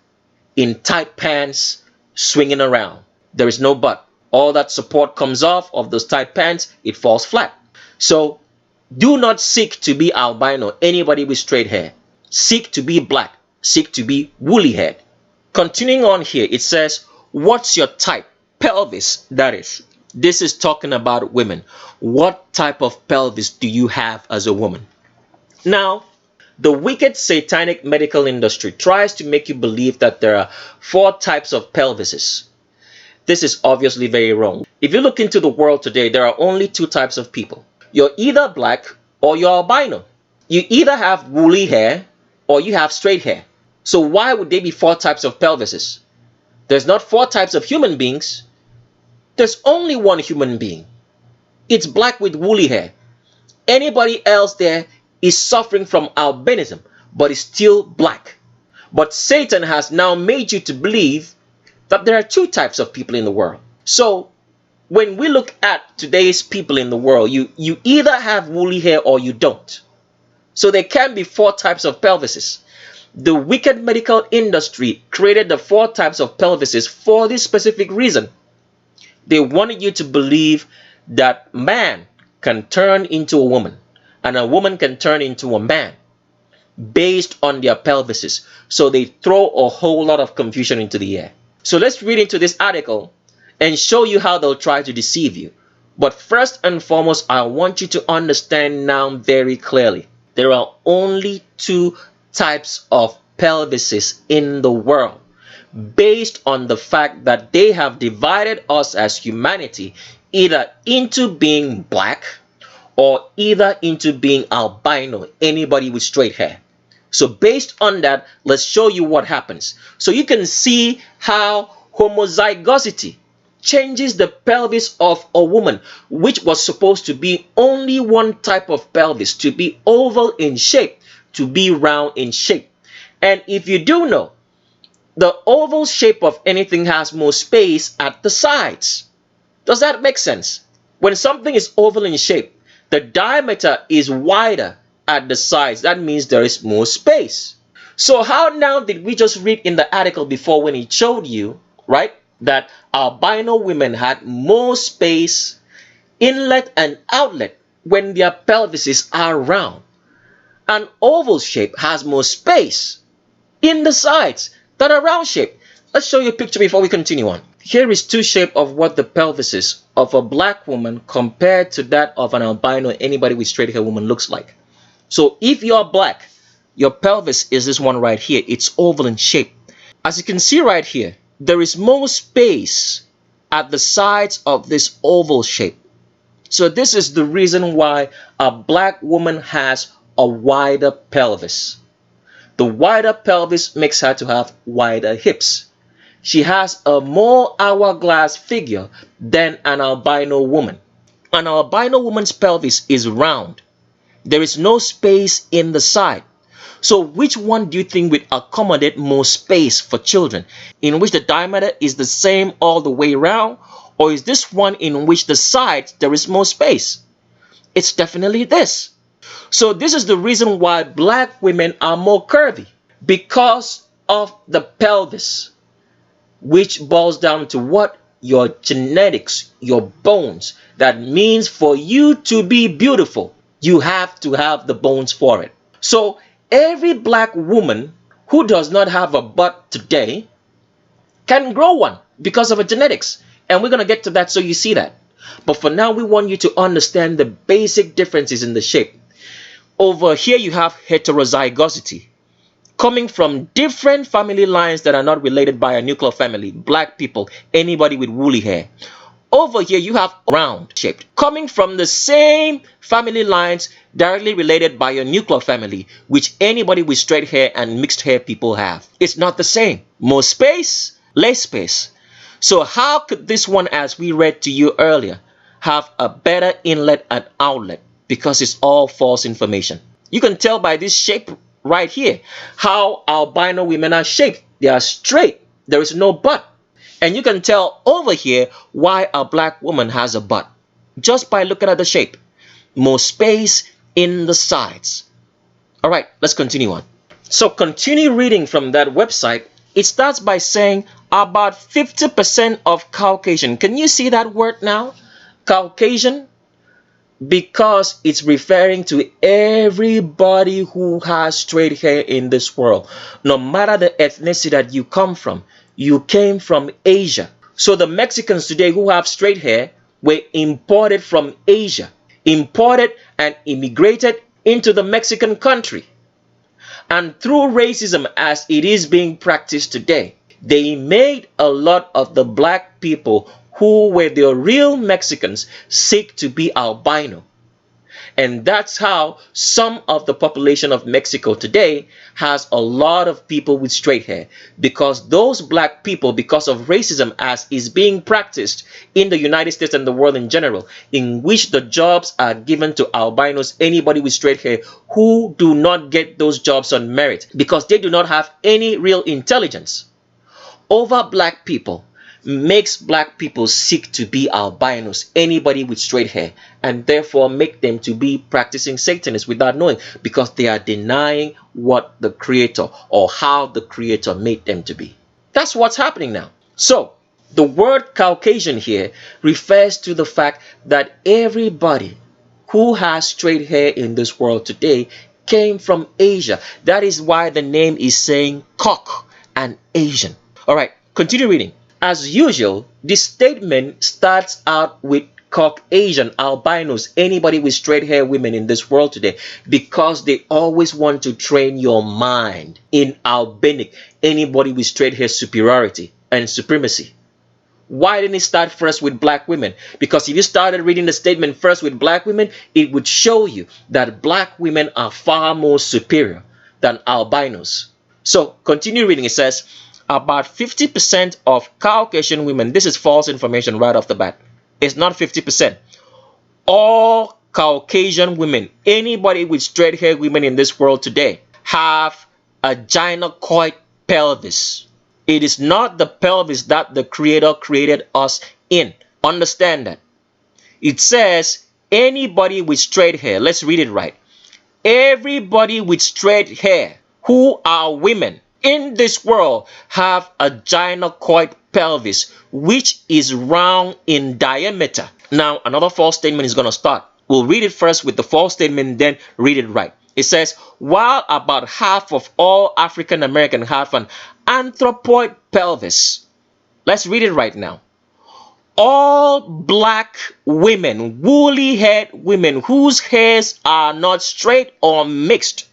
in tight pants swinging around. There is no butt. All that support comes off of those tight pants, it falls flat. So do not seek to be albino, anybody with straight hair. Seek to be black. Seek to be woolly haired. Continuing on here, it says, what's your type? Pelvis, that is. This is talking about women. What type of pelvis do you have as a woman? Now, the wicked satanic medical industry tries to make you believe that there are 4 types of pelvises. This is obviously very wrong. If you look into the world today, there are only 2 types of people. You're either black or you're albino. You either have woolly hair or you have straight hair. So why would there be 4 types of pelvises? There's not 4 types of human beings. There's only one human being. It's black with woolly hair. Anybody else there is suffering from albinism, but is still black. But Satan has now made you to believe that there are 2 types of people in the world. So when we look at today's people in the world, you either have woolly hair or you don't. So there can be 4 types of pelvises. The wicked medical industry created the 4 types of pelvises for this specific reason. They wanted you to believe that man can turn into a woman and a woman can turn into a man based on their pelvises. So they throw a whole lot of confusion into the air. So let's read into this article and show you how they'll try to deceive you. But first and foremost, I want you to understand now very clearly. There are only 2 types of pelvises in the world, based on the fact that they have divided us as humanity either into being black or either into being albino, anybody with straight hair. So based on that, let's show you what happens. So you can see how homozygosity changes the pelvis of a woman, which was supposed to be only one type of pelvis, to be oval in shape, to be round in shape. And if you do know, the oval shape of anything has more space at the sides. Does that make sense? When something is oval in shape, the diameter is wider at the sides. That means there is more space. So how now did we just read in the article before when it showed you, right, that albino women had more space, inlet and outlet, when their pelvises are round? An oval shape has more space in the sides than a round shape. Let's show you a picture before we continue on. Here is 2 shape of what the pelvis is of a black woman compared to that of an albino, anybody with straight hair woman, looks like. So if you're black, your pelvis is this one right here. It's oval in shape. As you can see right here, there is more space at the sides of this oval shape. So this is the reason why a black woman has a wider pelvis. The wider pelvis makes her to have wider hips. She has a more hourglass figure than an albino woman. An albino woman's pelvis is round. There is no space in the side. So which one do you think would accommodate more space for children? In which the diameter is the same all the way around? Or is this one in which the sides there is more space? It's definitely this. So this is the reason why black women are more curvy, because of the pelvis, which boils down to what? Your genetics, your bones. That means for you to be beautiful, you have to have the bones for it. So every black woman who does not have a butt today can grow one because of her genetics. And we're going to get to that so you see that. But for now, we want you to understand the basic differences in the shape. Over here, you have heterozygosity, coming from different family lines that are not related by a nuclear family. Black people, anybody with woolly hair. Over here, you have round shaped, coming from the same family lines directly related by a nuclear family, which anybody with straight hair and mixed hair people have. It's not the same. More space, less space. So how could this one, as we read to you earlier, have a better inlet and outlet? Because it's all false information. You can tell by this shape right here how albino women are shaped. They are straight. There is no butt. And you can tell over here why a black woman has a butt, just by looking at the shape. More space in the sides. All right, let's continue on. So continue reading from that website. It starts by saying about 50% of Caucasian. Can you see that word now? Caucasian? Because it's referring to everybody who has straight hair in this world. No matter the ethnicity that you come from, you came from Asia. So the Mexicans today who have straight hair were imported from Asia, imported and immigrated into the Mexican country. And through racism as it is being practiced today, they made a lot of the black people who were the real Mexicans seek to be albino. And that's how some of the population of Mexico today has a lot of people with straight hair. Because those black people, because of racism as is being practiced in the United States and the world in general, in which the jobs are given to albinos, anybody with straight hair, who do not get those jobs on merit because they do not have any real intelligence over black people. makes black people seek to be albinos, anybody with straight hair, and therefore make them to be practicing Satanists without knowing, because they are denying what the Creator or how the Creator made them to be. That's what's happening now. So the word Caucasian here refers to the fact that everybody who has straight hair in this world today came from Asia. That is why the name is saying Cauc and Asian. All right, continue reading. As usual, this statement starts out with Caucasian, albinos, anybody with straight hair women in this world today, because they always want to train your mind in albinic, anybody with straight hair superiority and supremacy. Why didn't it start first with black women? Because if you started reading the statement first with black women, it would show you that black women are far more superior than albinos. So continue reading. It says, about 50% of Caucasian women, this is false information right off the bat. It's not 50%. All Caucasian women, anybody with straight hair women in this world today, have a gynecoid pelvis. It is not the pelvis that the Creator created us in. Understand that. It says anybody with straight hair. Let's read it right. Everybody with straight hair who are women in this world have a gynecoid pelvis, which is round in diameter. Now, another false statement is going to start. We'll read it first with the false statement, then read it right. It says, while about half of all African Americans have an anthropoid pelvis. Let's read it right now. All black women, woolly haired women whose hairs are not straight or mixed,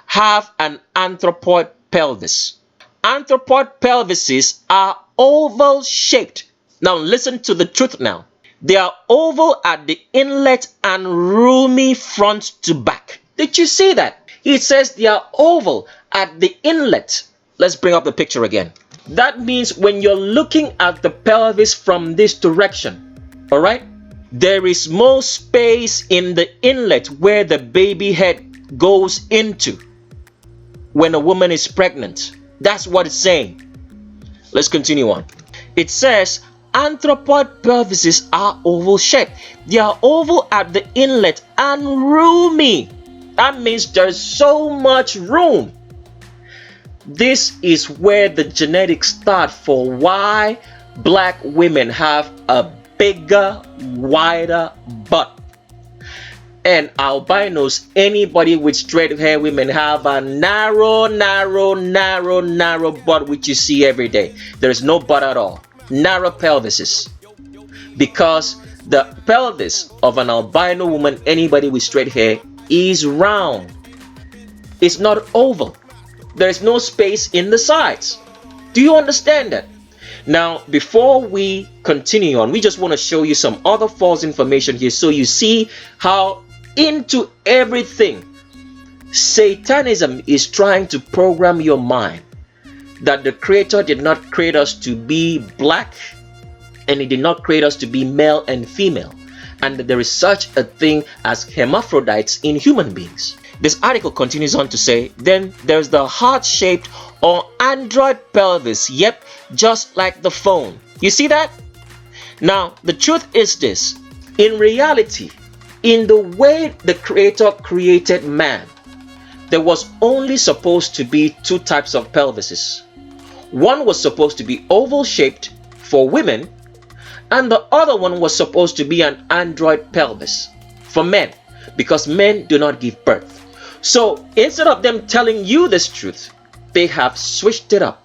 have an anthropoid pelvis. Anthropoid pelvises are oval shaped. Now listen to the truth now. They are oval at the inlet and roomy front to back. Did you see that? It says they are oval at the inlet. Let's bring up the picture again. That means when you're looking at the pelvis from this direction, all right, there is more space in the inlet where the baby head goes into when a woman is pregnant. That's what it's saying. Let's continue on. It says anthropoid pelvises are oval shaped. They are oval at the inlet and roomy. That means there's so much room. This is where the genetics start for why black women have a bigger, wider butt. And albinos, anybody with straight hair women, have a narrow butt, which you see every day. There is no butt at all. Narrow pelvises. Because the pelvis of an albino woman, anybody with straight hair, is round. It's not oval. There is no space in the sides. Do you understand that? Now, before we continue on, we just want to show you some other false information here so you see how into everything Satanism is trying to program your mind that the Creator did not create us to be black, and He did not create us to be male and female, and that there is such a thing as hermaphrodites in human beings. This article continues on to say, then there's the heart-shaped or android pelvis. Yep, just like the phone. You see that? Now, the truth is this. In reality, in the way the Creator created man, there was only supposed to be two types of pelvises. One was supposed to be oval-shaped for women, and the other one was supposed to be an android pelvis for men, because men do not give birth. So instead of them telling you this truth, they have switched it up,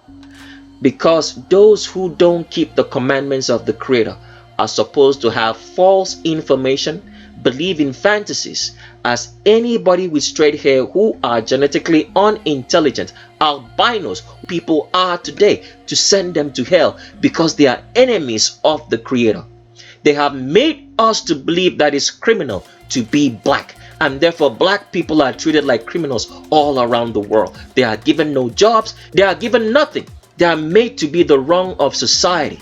because those who don't keep the commandments of the Creator are supposed to have false information, believe in fantasies, as anybody with straight hair who are genetically unintelligent, albinos, people are today, to send them to hell because they are enemies of the Creator. They have made us to believe that it's criminal to be black, and therefore black people are treated like criminals all around the world. They are given no jobs, they are given nothing. They are made to be the wrong of society.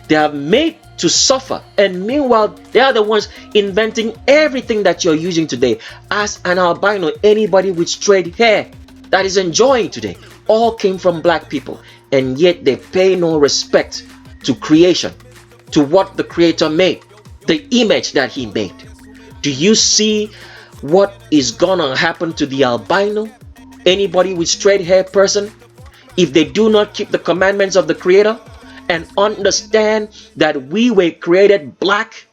They are made to suffer, and meanwhile they are the ones inventing everything that you're using today. As an albino, anybody with straight hair that is enjoying today all came from black people, and yet they pay no respect to creation, to what the Creator made, the image that He made. Do you see what is gonna happen to the albino, anybody with straight hair person, if they do not keep the commandments of the Creator and understand that we were created black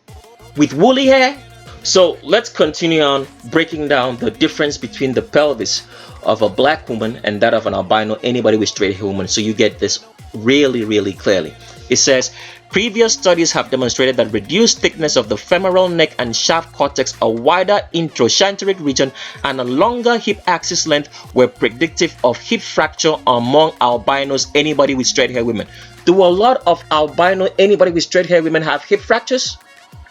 with woolly hair? So let's continue on breaking down the difference between the pelvis of a black woman and that of an albino, anybody with straight hair woman, so you get this really clearly. It says, previous studies have demonstrated that reduced thickness of the femoral neck and shaft cortex, a wider introchanteric region, and a longer hip axis length were predictive of hip fracture among albinos, anybody with straight hair women. Do a lot of albino, anybody with straight hair women have hip fractures?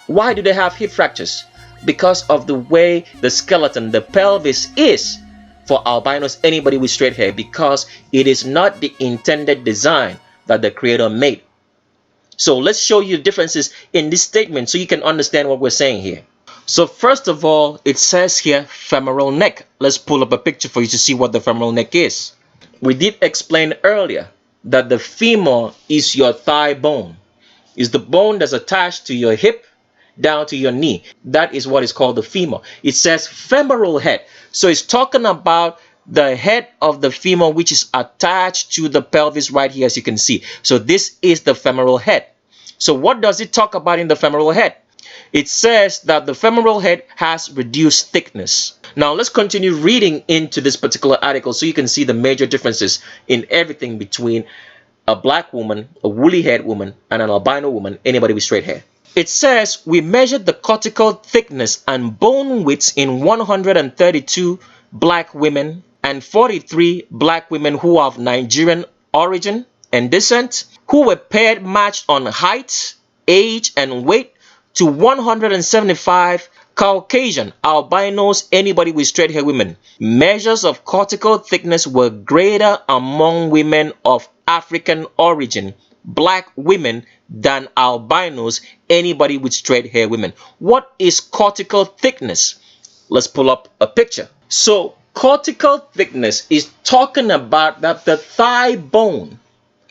Why do they have hip fractures? Because of the way the skeleton, the pelvis, is for albinos, anybody with straight hair, because it is not the intended design that the Creator made. So let's show you differences in this statement so you can understand what we're saying here. So first of all, it says here femoral neck. Let's pull up a picture for you to see what the femoral neck is. We did explain earlier that the femur is your thigh bone. It's the bone that's attached to your hip down to your knee. That is what is called the femur. It says femoral head. So it's talking about the head of the femur, which is attached to the pelvis right here, as you can see. So this is the femoral head. So what does it talk about in the femoral head? It says that the femoral head has reduced thickness. Now let's continue reading into this particular article so you can see the major differences in everything between a black woman, a woolly haired woman, and an albino woman, anybody with straight hair. It says we measured the cortical thickness and bone widths in 132 black women and 43 black women who are of Nigerian origin and descent, who were paired matched on height, age, and weight to 175 Caucasian albinos, anybody with straight hair women. Measures of cortical thickness were greater among women of African origin, black women, than albinos, anybody with straight hair women. What is cortical thickness? Let's pull up a picture. So cortical thickness is talking about that the thigh bone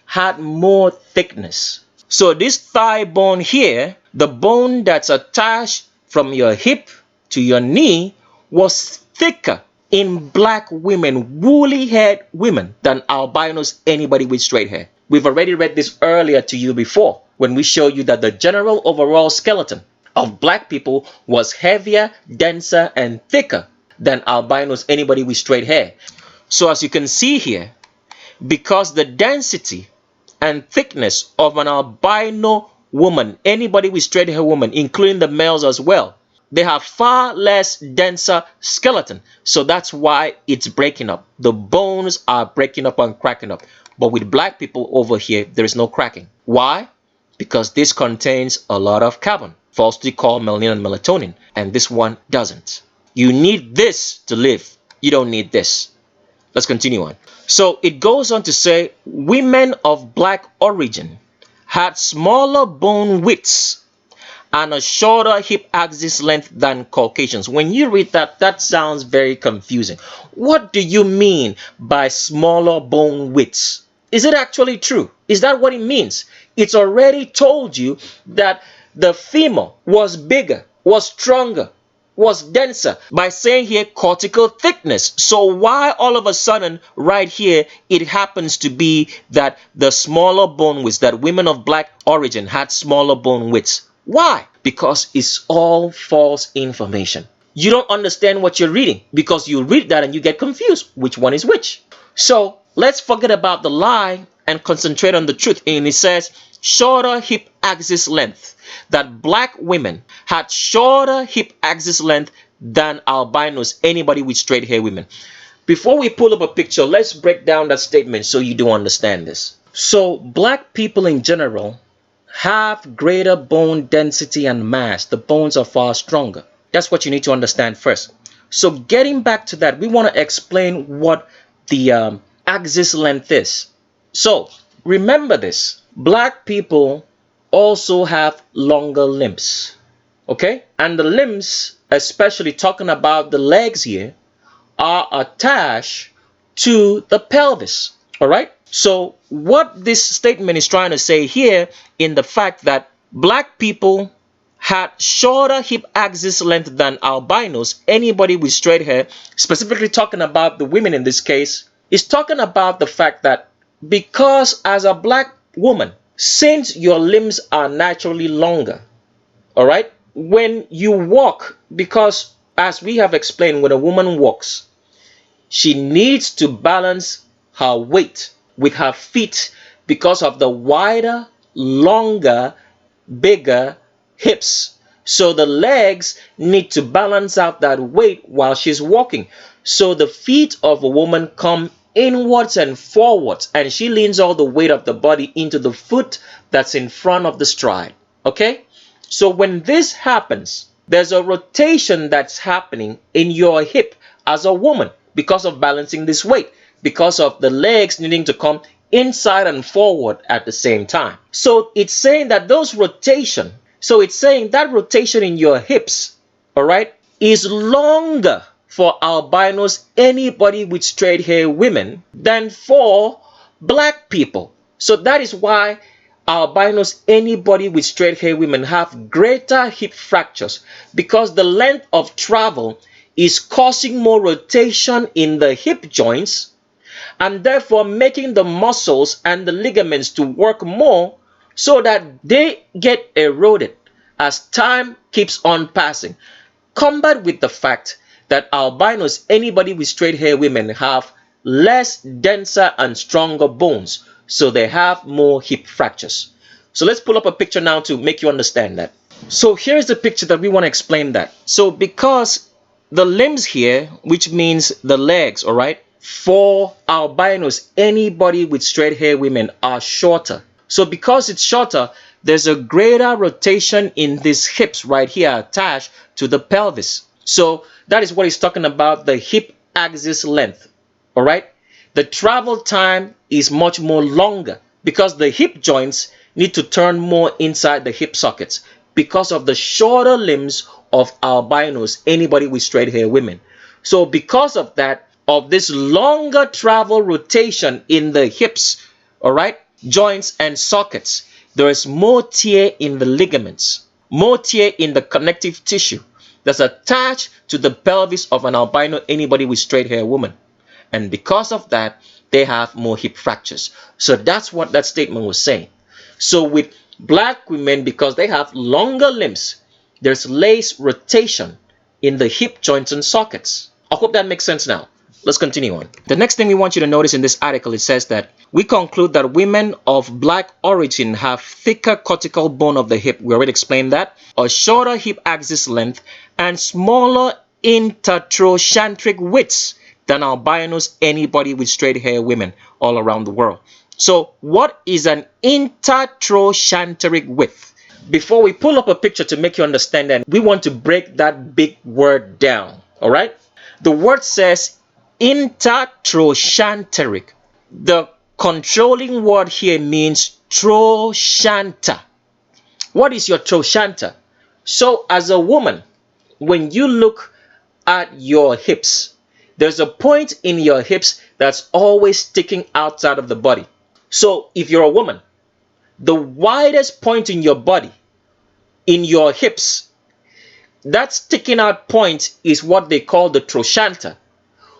had more thickness. So this thigh bone here, the bone that's attached from your hip to your knee, was thicker in black women, woolly haired women, than albinos, anybody with straight hair. We've already read this earlier to you before when we showed you that the general overall skeleton of black people was heavier, denser, and thicker than albinos, anybody with straight hair. So as you can see here, because the density and thickness of an albino woman, anybody with straight hair woman, including the males as well, they have far less denser skeleton. So that's why it's breaking up. The bones are breaking up and cracking up. But with black people over here, there is no cracking. Why? Because this contains a lot of carbon, falsely called melanin and melatonin, and this one doesn't. You need this to live. You don't need this. Let's continue on. So it goes on to say women of black origin had smaller bone widths and a shorter hip axis length than Caucasians. When you read that, that sounds very confusing. What do you mean by smaller bone widths? Is it actually true? Is that what it means? It's already told you that the femur was bigger, was stronger, was denser by saying here cortical thickness. So why all of a sudden right here it happens to be that the smaller bone widths, that women of black origin had smaller bone widths? Why? Because it's all false information. You don't understand what you're reading because you read that and you get confused. Which one is which? So let's forget about the lie and concentrate on the truth. And it says shorter hip axis length, that black women had shorter hip axis length than albinos, anybody with straight hair women. Before we pull up a picture, let's break down that statement so you do understand this. So black people in general have greater bone density and mass. The bones are far stronger. That's what you need to understand first. So getting back to that, we want to explain what the axis length is. So remember this, black people also have longer limbs, okay? And the limbs, especially talking about the legs here, are attached to the pelvis, all right? So what this statement is trying to say here in the fact that black people had shorter hip axis length than albinos, anybody with straight hair, specifically talking about the women in this case, is talking about the fact that because as a black woman, since your limbs are naturally longer, all right, when you walk, because as we have explained, when a woman walks, she needs to balance her weight with her feet because of the wider, longer, bigger hips. So the legs need to balance out that weight while she's walking. So the feet of a woman come inwards and forwards, and she leans all the weight of the body into the foot that's in front of the stride. Okay? So when this happens, there's a rotation that's happening in your hip as a woman because of balancing this weight, because of the legs needing to come inside and forward at the same time. So it's saying that those rotation, so it's saying that rotation in your hips, all right, is longer for albinos, anybody with straight hair women, than for black people. So that is why albinos, anybody with straight hair women, have greater hip fractures, because the length of travel is causing more rotation in the hip joints and therefore making the muscles and the ligaments to work more, so that they get eroded as time keeps on passing. Combat with the fact that albinos, anybody with straight hair women, have less denser and stronger bones, so they have more hip fractures. So let's pull up a picture now to make you understand that. So here's the picture that we want to explain that. So because the limbs here, which means the legs, all right, for albinos, anybody with straight hair women, are shorter. So because it's shorter, there's a greater rotation in these hips right here attached to the pelvis. So that is what he's talking about, the hip axis length, all right? The travel time is much more longer because the hip joints need to turn more inside the hip sockets because of the shorter limbs of albinos, anybody with straight hair women. So because of that, of this longer travel rotation in the hips, all right, joints and sockets, there is more tear in the ligaments, more tear in the connective tissue that's attached to the pelvis of an albino, anybody with straight hair woman. And because of that, they have more hip fractures. So that's what that statement was saying. So with black women, because they have longer limbs, there's less rotation in the hip joints and sockets. I hope that makes sense now. Let's continue on. The next thing we want you to notice in this article, it says that we conclude that women of black origin have thicker cortical bone of the hip. We already explained that. A shorter hip axis length and smaller intertrochanteric widths than albinos, anybody with straight hair women all around the world. So what is an intertrochanteric width? Before we pull up a picture to make you understand that, we want to break that big word down, all right? The word says intertrochanteric. The controlling word here means trochanter. What is your trochanter? So as a woman, when you look at your hips, there's a point in your hips that's always sticking outside of the body. So if you're a woman, the widest point in your body, in your hips, that sticking out point is what they call the trochanter.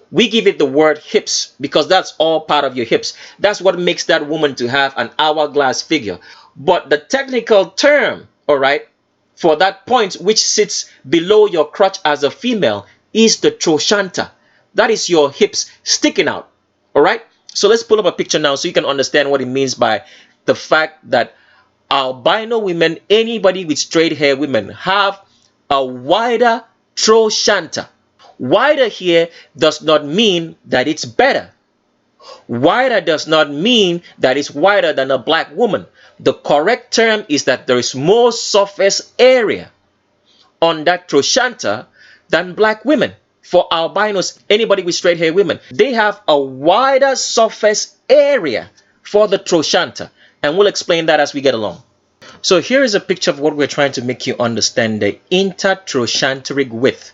We give it the word hips because that's all part of your hips. That's what makes that woman to have an hourglass figure. But the technical term, all right, for that point which sits below your crotch as a female is the trochanter. That is your hips sticking out, all right? So let's pull up a picture now so you can understand what it means by the fact that albino women, anybody with straight hair women, have a wider trochanter. Wider here does not mean that it's better. Wider does not mean that it's wider than a black woman. The correct term is that there is more surface area on that trochanter than black women. For albinos, anybody with straight hair women, they have a wider surface area for the trochanter. And we'll explain that as we get along. So here is a picture of what we're trying to make you understand, the intertrochanteric width.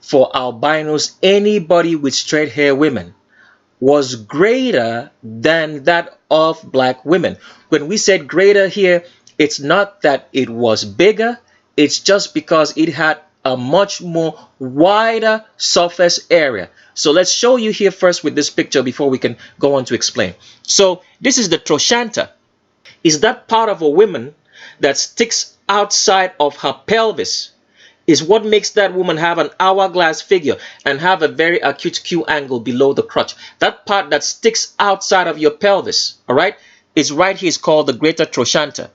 For albinos, anybody with straight hair women, was greater than that of black women. When we said greater here, it's not that it was bigger, it's just because it had a much more wider surface area. So let's show you here first with this picture before we can go on to explain. So this is the trochanter. Is that part of a woman that sticks outside of her pelvis, is what makes that woman have an hourglass figure and have a very acute Q angle below the crotch. That part that sticks outside of your pelvis, all right, is right here, is called the greater trochanter.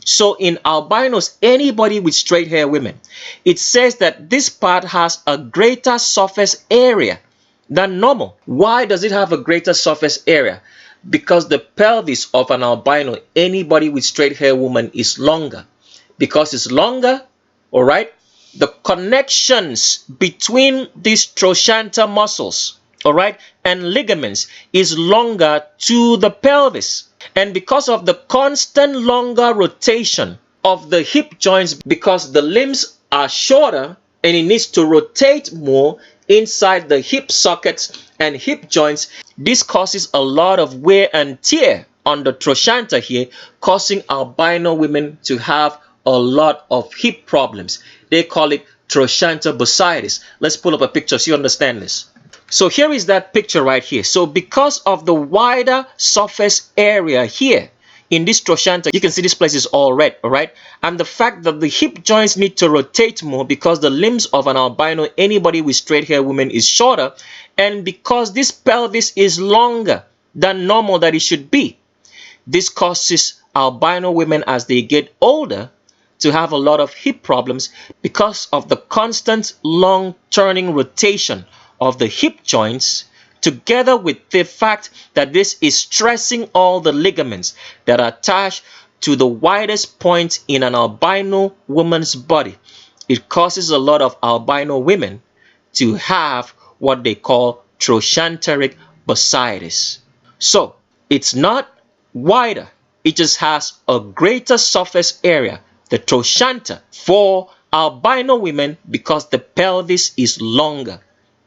So in albinos, anybody with straight hair women, it says that this part has a greater surface area than normal. Why does it have a greater surface area? Because the pelvis of an albino, anybody with straight hair woman, is longer. Because it's longer, all right, the connections between these trochanter muscles, all right, and ligaments is longer to the pelvis. And because of the constant longer rotation of the hip joints, because the limbs are shorter and it needs to rotate more inside the hip sockets and hip joints, this causes a lot of wear and tear on the trochanter here, causing albino women to have a lot of hip problems. They call it trochanter bursitis. Let's pull up a picture so you understand this. So here is that picture right here. So because of the wider surface area here in this trochanter, you can see this place is all red, all right? And the fact that the hip joints need to rotate more because the limbs of an albino, anybody with straight hair woman, is shorter, and because this pelvis is longer than normal that it should be, this causes albino women as they get older to have a lot of hip problems because of the constant long turning rotation of the hip joints, together with the fact that this is stressing all the ligaments that are attached to the widest point in an albino woman's body. It causes a lot of albino women to have what they call trochanteric bursitis. So it's not wider, it just has a greater surface area, the trochanter, for albino women because the pelvis is longer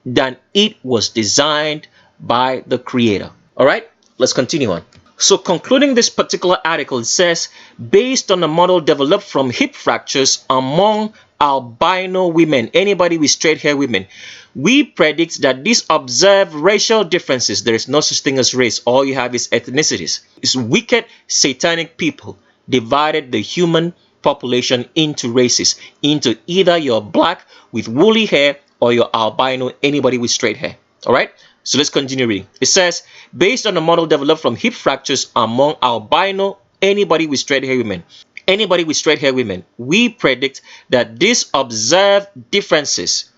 than it was designed by the creator. All right, let's continue on. So concluding this particular article, it says, based on a model developed from hip fractures among albino women, anybody with straight hair women, we predict that these observed racial differences, there is no such thing as race, all you have is ethnicities. It's wicked satanic people divided the human population into races, into either you're black with woolly hair or your albino, anybody with straight hair. All right, so let's continue reading. It says, based on a model developed from hip fractures among albino, anybody with straight hair women, we predict that these observed differences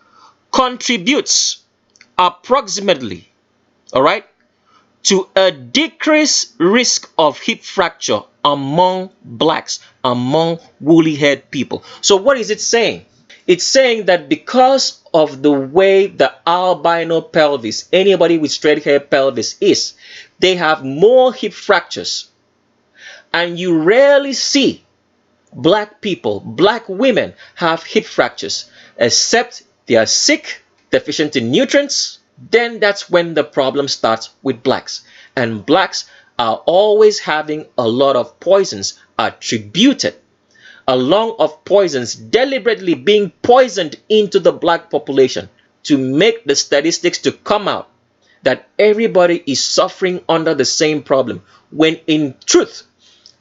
contributes approximately, all right, to a decreased risk of hip fracture among blacks, among woolly haired people. So what is it saying? It's saying that because of the way the albino pelvis, anybody with straight hair pelvis is, they have more hip fractures. And you rarely see black people, black women have hip fractures, except they are sick, deficient in nutrients. Then that's when the problem starts with blacks. And blacks are always having a lot of poisons attributed, along of poisons deliberately being poisoned into the black population to make the statistics to come out that everybody is suffering under the same problem, when in truth,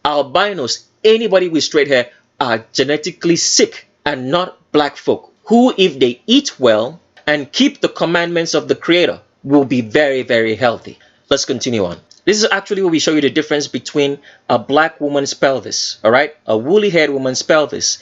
albinos, anybody with straight hair, are genetically sick and not black folk who, if they eat well and keep the commandments of the creator, will be very, very healthy. Let's continue on. This is actually where we show you the difference between a black woman's pelvis, all right, a woolly haired woman's pelvis,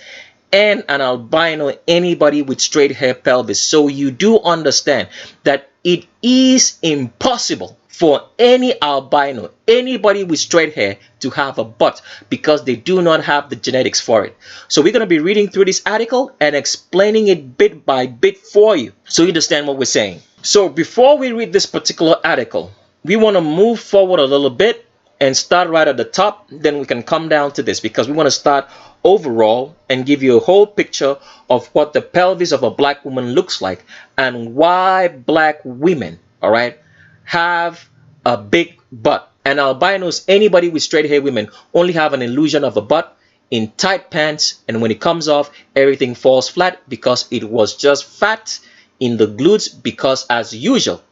and an albino, anybody with straight hair pelvis. So you do understand that it is impossible for any albino, anybody with straight hair, to have a butt because they do not have the genetics for it. So we're going to be reading through this article and explaining it bit by bit for you so you understand what we're saying. So before we read this particular article, we want to move forward a little bit and start right at the top. Then we can come down to this because we want to start overall and give you a whole picture of what the pelvis of a black woman looks like and why black women, all right, have a big butt. And albinos, anybody with straight hair women, only have an illusion of a butt in tight pants, and when it comes off, everything falls flat because it was just fat in the glutes, because as usual,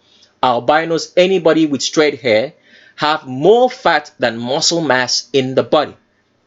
albinos, anybody with straight hair, have more fat than muscle mass in the body.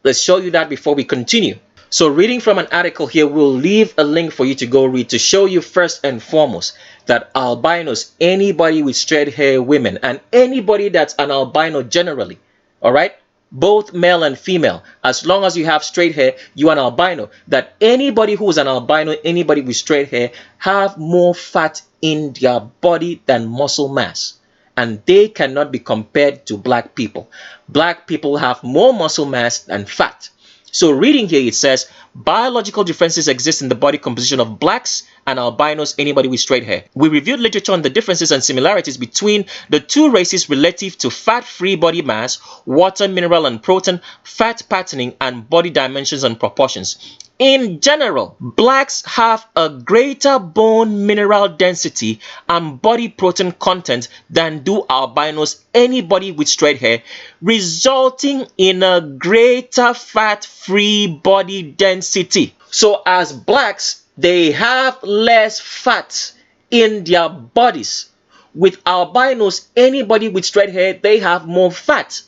Let's show you that before we continue. So reading from an article here, we'll leave a link for you to go read to show you first and foremost that albinos, anybody with straight hair women, and anybody that's an albino generally, all right, both male and female, as long as you have straight hair, you're an albino, that anybody who is an albino, anybody with straight hair, have more fat in their body than muscle mass. And they cannot be compared to black people. Black people have more muscle mass than fat. So reading here, it says, biological differences exist in the body composition of blacks and albinos, anybody with straight hair. We reviewed literature on the differences and similarities between the two races relative to fat-free body mass, water, mineral, and protein, fat patterning, and body dimensions and proportions. In general, blacks have a greater bone mineral density and body protein content than do albinos, anybody with straight hair, resulting in a greater fat-free body density. So as blacks, they have less fat in their bodies. With albinos, anybody with straight hair, they have more fat.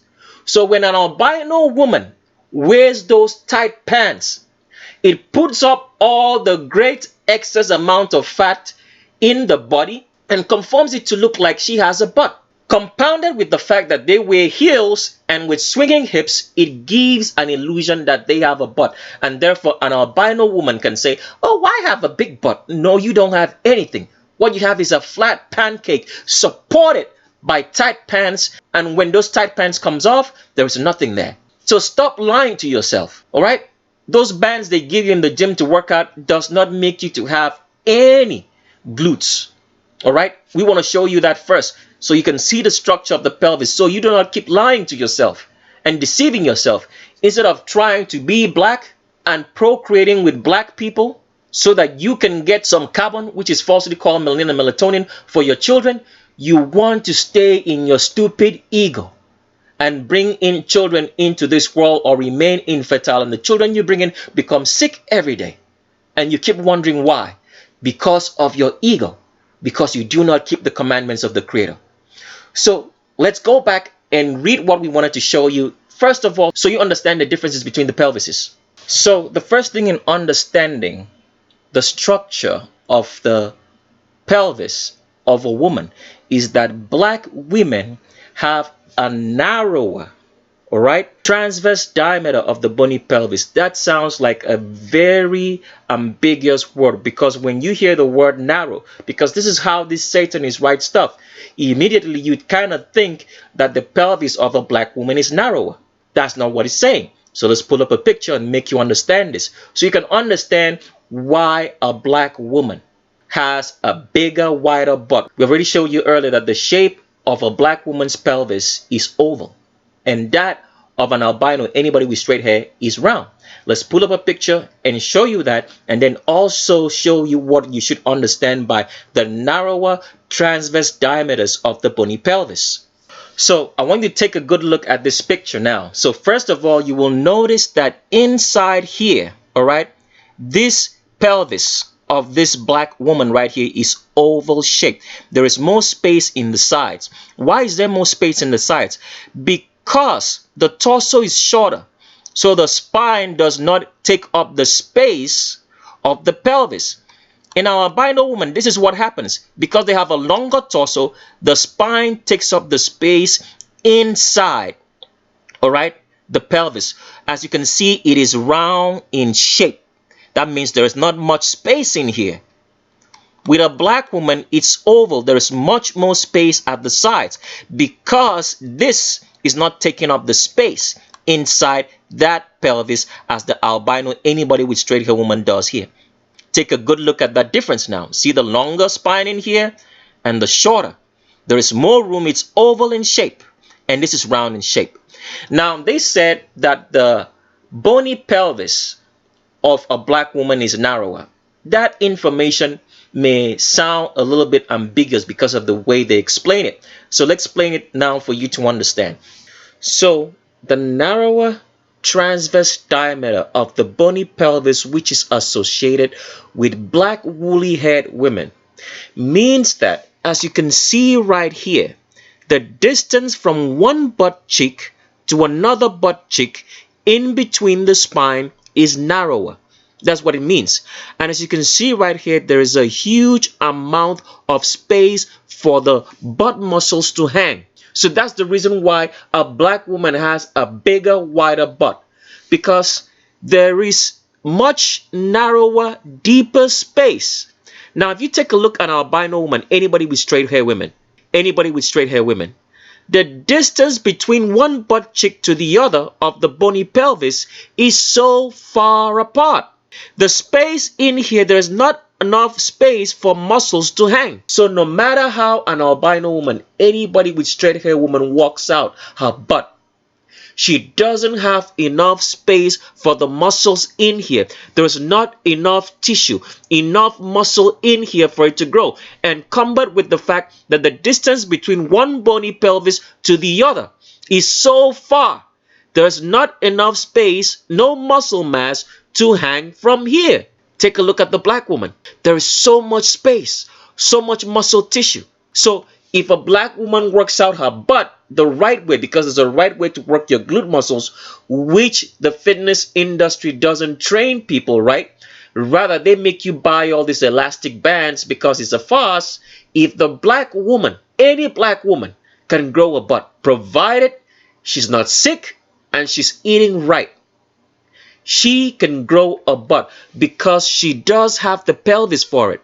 So when an albino woman wears those tight pants, it puts up all the great excess amount of fat in the body and conforms it to look like she has a butt. Compounded with the fact that they wear heels and with swinging hips, it gives an illusion that they have a butt. And therefore, an albino woman can say, oh, I have a big butt. No, you don't have anything. What you have is a flat pancake supported by tight pants. And when those tight pants comes off, there is nothing there. So stop lying to yourself, all right? Those bands they give you in the gym to work out does not make you to have any glutes. All right, we want to show you that first so you can see the structure of the pelvis, so you do not keep lying to yourself and deceiving yourself instead of trying to be black and procreating with black people so that you can get some carbon, which is falsely called melanin and melatonin, for your children. You want to stay in your stupid ego and bring in children into this world or remain infertile, and the children you bring in become sick every day. And you keep wondering why. Because of your ego. Because you do not keep the commandments of the Creator. So let's go back and read what we wanted to show you. First of all, so you understand the differences between the pelvises. So the first thing in understanding the structure of the pelvis of a woman is that black women have a narrower, all right, transverse diameter of the bony pelvis. That sounds like a very ambiguous word, because when you hear the word narrow, because this is how this Satanist writes stuff, immediately you kind of think that the pelvis of a black woman is narrower. That's not what it's saying. So let's pull up a picture and make you understand this, so you can understand why a black woman has a bigger, wider butt. We already showed you earlier that the shape of a black woman's pelvis is oval, and that of an albino, anybody with straight hair, is round. Let's pull up a picture and show you that, and then also show you what you should understand by the narrower transverse diameters of the bony pelvis. So I want you to take a good look at this picture now. So first of all, you will notice that inside here, all right, this pelvis of this black woman right here is oval shaped. There is more space in the sides. Why is there more space in the sides? Because the torso is shorter, so the spine does not take up the space of the pelvis. In our albino woman, this is what happens. Because they have a longer torso, the spine takes up the space inside, all right, the pelvis. As you can see, it is round in shape. That means there is not much space in here. With a black woman, it's oval. There is much more space at the sides because this is not taking up the space inside that pelvis as the albino, anybody with straight hair woman, does here. Take a good look at that difference now. See the longer spine in here and the shorter. There is more room. It's oval in shape, and this is round in shape. Now, they said that the bony pelvis of a black woman is narrower. That information may sound a little bit ambiguous because of the way they explain it. So let's explain it now for you to understand. So the narrower transverse diameter of the bony pelvis, which is associated with black woolly haired women, means that, as you can see right here, the distance from one butt cheek to another butt cheek in between the spine is narrower. That's what it means. And as you can see right here, there is a huge amount of space for the butt muscles to hang. So that's the reason why a black woman has a bigger, wider butt, because there is much narrower, deeper space. Now, if you take a look at an albino woman, anybody with straight hair women, the distance between one butt cheek to the other of the bony pelvis is so far apart. The space in here, there is not enough space for muscles to hang. So no matter how an albino woman, anybody with straight hair woman walks out her butt, she doesn't have enough space for the muscles in here. There is not enough tissue, enough muscle in here for it to grow. And combined with the fact that the distance between one bony pelvis to the other is so far, there's not enough space, no muscle mass to hang from here. Take a look at the black woman. There is so much space, so much muscle tissue. So if a black woman works out her butt the right way, because there's a right way to work your glute muscles, which the fitness industry doesn't train people, right? Rather, they make you buy all these elastic bands because it's a farce. If the black woman, any black woman, can grow a butt, provided she's not sick and she's eating right, she can grow a butt because she does have the pelvis for it.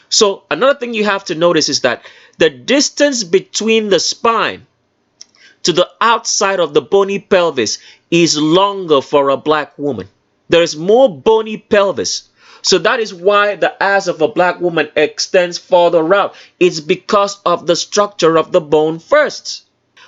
So another thing you have to notice is that the distance between the spine to the outside of the bony pelvis is longer for a black woman. There is more bony pelvis. So that is why the ass of a black woman extends further out. It's because of the structure of the bone first.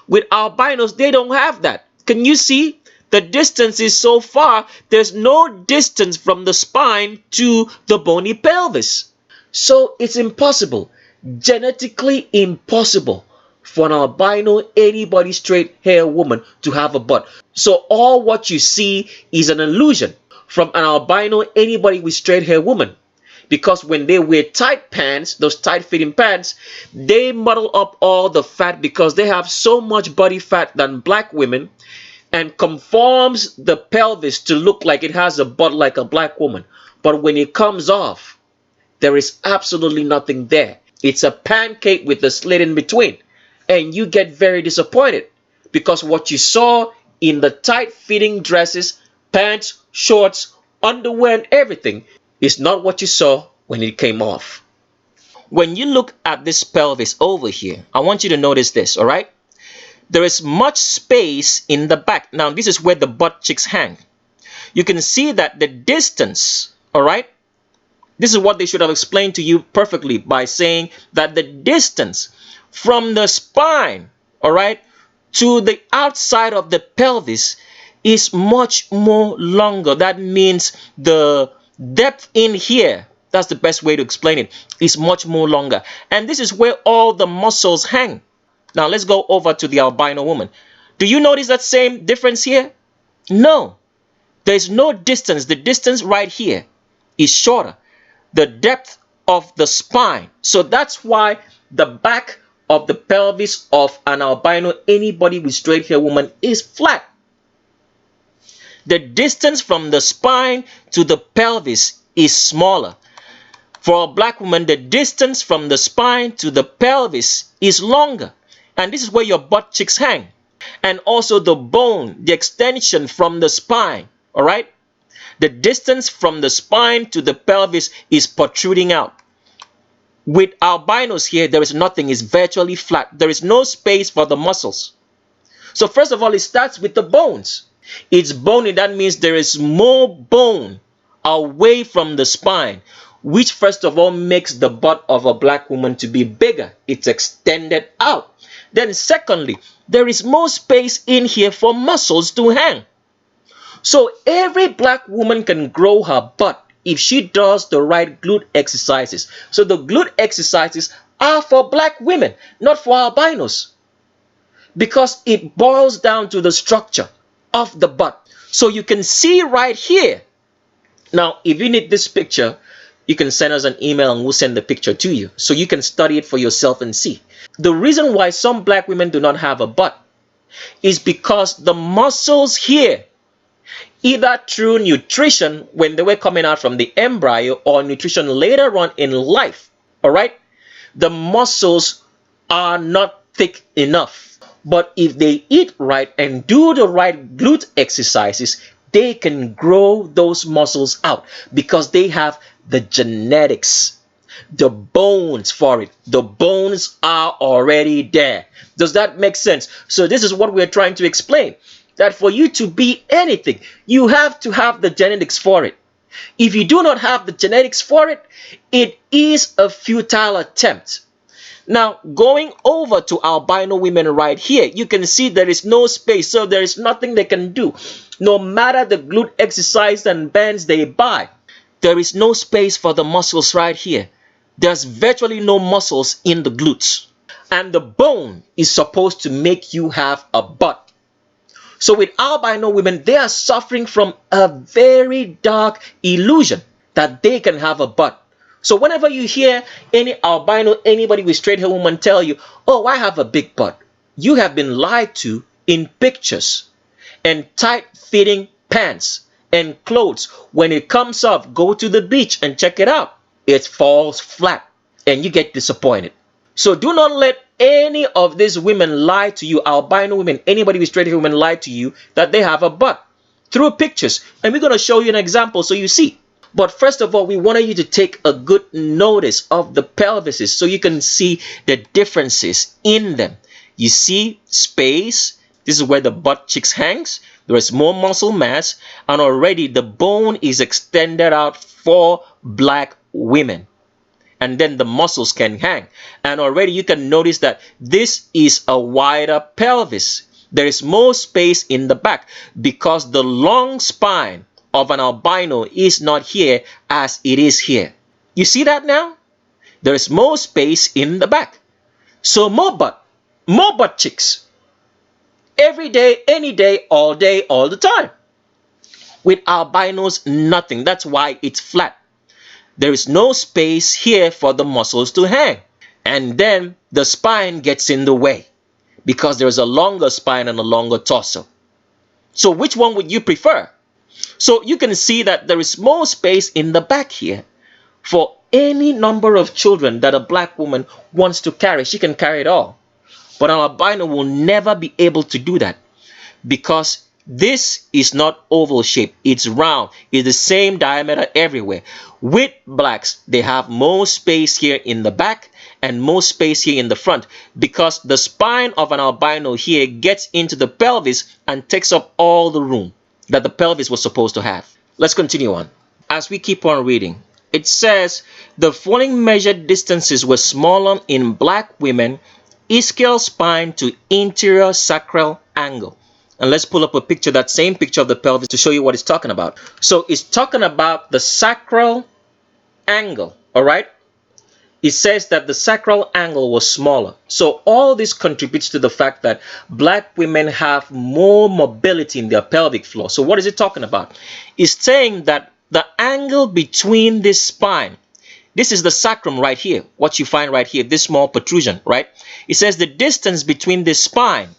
With albinos, they don't have that. Can you see? The distance is so far, there's no distance from the spine to the bony pelvis. So it's impossible, genetically impossible, for an albino, anybody straight hair woman to have a butt. So all what you see is an illusion from an albino, anybody with straight hair woman. Because when they wear tight pants, those tight fitting pants, they muddle up all the fat because they have so much body fat than black women, and conforms the pelvis to look like it has a butt like a black woman. But when it comes off, there is absolutely nothing there. It's a pancake with a slit in between. And you get very disappointed because what you saw in the tight-fitting dresses, pants, shorts, underwear, and everything is not what you saw when it came off. When you look at this pelvis over here, I want you to notice this, all right? There is much space in the back. Now, this is where the butt cheeks hang. You can see that the distance, all right? This is what they should have explained to you perfectly by saying that the distance from the spine, all right, to the outside of the pelvis is much more longer. That means the depth in here, that's the best way to explain it, is much more longer. And this is where all the muscles hang. Now let's go over to the albino woman. Do you notice that same difference here? No, there's no distance. The distance right here is shorter. The depth of the spine. So that's why the back of the pelvis of an albino, anybody with straight hair woman, is flat. The distance from the spine to the pelvis is smaller. For a black woman, the distance from the spine to the pelvis is longer. And this is where your butt cheeks hang. And also the bone, the extension from the spine, all right? The distance from the spine to the pelvis is protruding out. With albinos here, there is nothing. It's virtually flat. There is no space for the muscles. So first of all, it starts with the bones. It's bony. That means there is more bone away from the spine, which first of all makes the butt of a black woman to be bigger. It's extended out. Then secondly, there is more space in here for muscles to hang. So every black woman can grow her butt if she does the right glute exercises. So the glute exercises are for black women, not for albinos, because it boils down to the structure of the butt. So you can see right here. Now, if you need this picture, you can send us an email and we'll send the picture to you so you can study it for yourself and see. The reason why some black women do not have a butt is because the muscles here, either through nutrition when they were coming out from the embryo or nutrition later on in life, all right, the muscles are not thick enough. But if they eat right and do the right glute exercises, they can grow those muscles out because they have the genetics, the bones for it. The bones are already there. Does that make sense? So this is what we're trying to explain, that for you to be anything, you have to have the genetics for it. If you do not have the genetics for it, it is a futile attempt. Now, going over to albino women right here, you can see there is no space, so there is nothing they can do. No matter the glute exercise and bands they buy, there is no space for the muscles right here. There's virtually no muscles in the glutes. And the bone is supposed to make you have a butt. So with albino women, they are suffering from a very dark illusion that they can have a butt. So whenever you hear any albino, anybody with straight hair woman tell you, oh, I have a big butt, you have been lied to in pictures and tight-fitting pants and clothes. When it comes off, go to the beach and check it out. It falls flat and you get disappointed. So do not let any of these women lie to you, albino women, anybody with straight hair women lie to you that they have a butt through pictures. And we're going to show you an example so you see. But first of all, we wanted you to take a good notice of the pelvises so you can see the differences in them. You see space. This is where the butt cheeks hangs. There is more muscle mass, and already the bone is extended out for black women. And then the muscles can hang. And already you can notice that this is a wider pelvis. There is more space in the back because the long spine of an albino is not here as it is here. You see that now? There is more space in the back. So more butt cheeks. Every day, any day, all the time. With albinos, nothing. That's why it's flat. There is no space here for the muscles to hang. And then the spine gets in the way because there is a longer spine and a longer torso. So which one would you prefer? So you can see that there is more space in the back here for any number of children that a black woman wants to carry. She can carry it all. But an albino will never be able to do that because this is not oval shape. It's round. It's the same diameter everywhere. With blacks, they have more space here in the back and more space here in the front because the spine of an albino here gets into the pelvis and takes up all the room that the pelvis was supposed to have. Let's continue on. As we keep on reading, it says the following measured distances were smaller in black women: ischial spine to interior sacral angle. And let's pull up a picture, that same picture of the pelvis, to show you what it's talking about. So it's talking about the sacral angle, all right? It says that the sacral angle was smaller. So all this contributes to the fact that black women have more mobility in their pelvic floor. So what is it talking about? It's saying that the angle between this spine, this is the sacrum right here, what you find right here, this small protrusion, right? It says the distance between this spine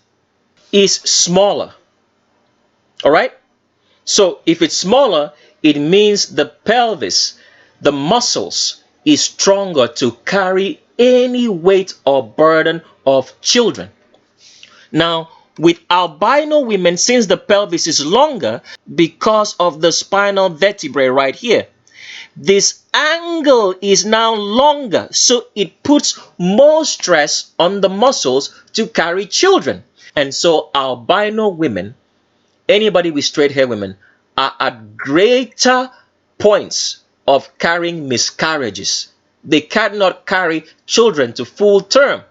is smaller, all right? So if it's smaller, it means the pelvis, the muscles, is stronger to carry any weight or burden of children. Now, with albino women, since the pelvis is longer because of the spinal vertebrae right here, this angle is now longer, so it puts more stress on the muscles to carry children. And so albino women, anybody with straight hair women, are at greater points of carrying miscarriages. They cannot carry children to full term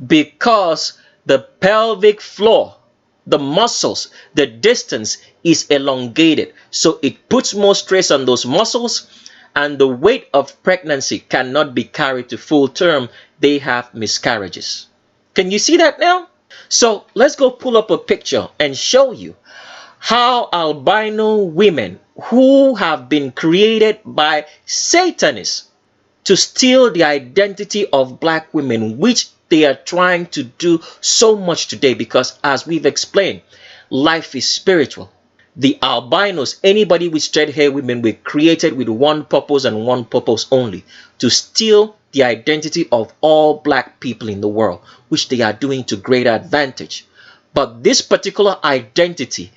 because the pelvic floor the muscles, the distance is elongated. So it puts more stress on those muscles, and the weight of pregnancy cannot be carried to full term. They have miscarriages. Can you see that now? So let's go pull up a picture and show you how albino women who have been created by Satanists to steal the identity of black women, which they are trying to do so much today, because as we've explained, life is spiritual. The albinos, anybody with straight hair women, were created with one purpose and one purpose only: to steal the identity of all black people in the world, which they are doing to great advantage. But this particular identity,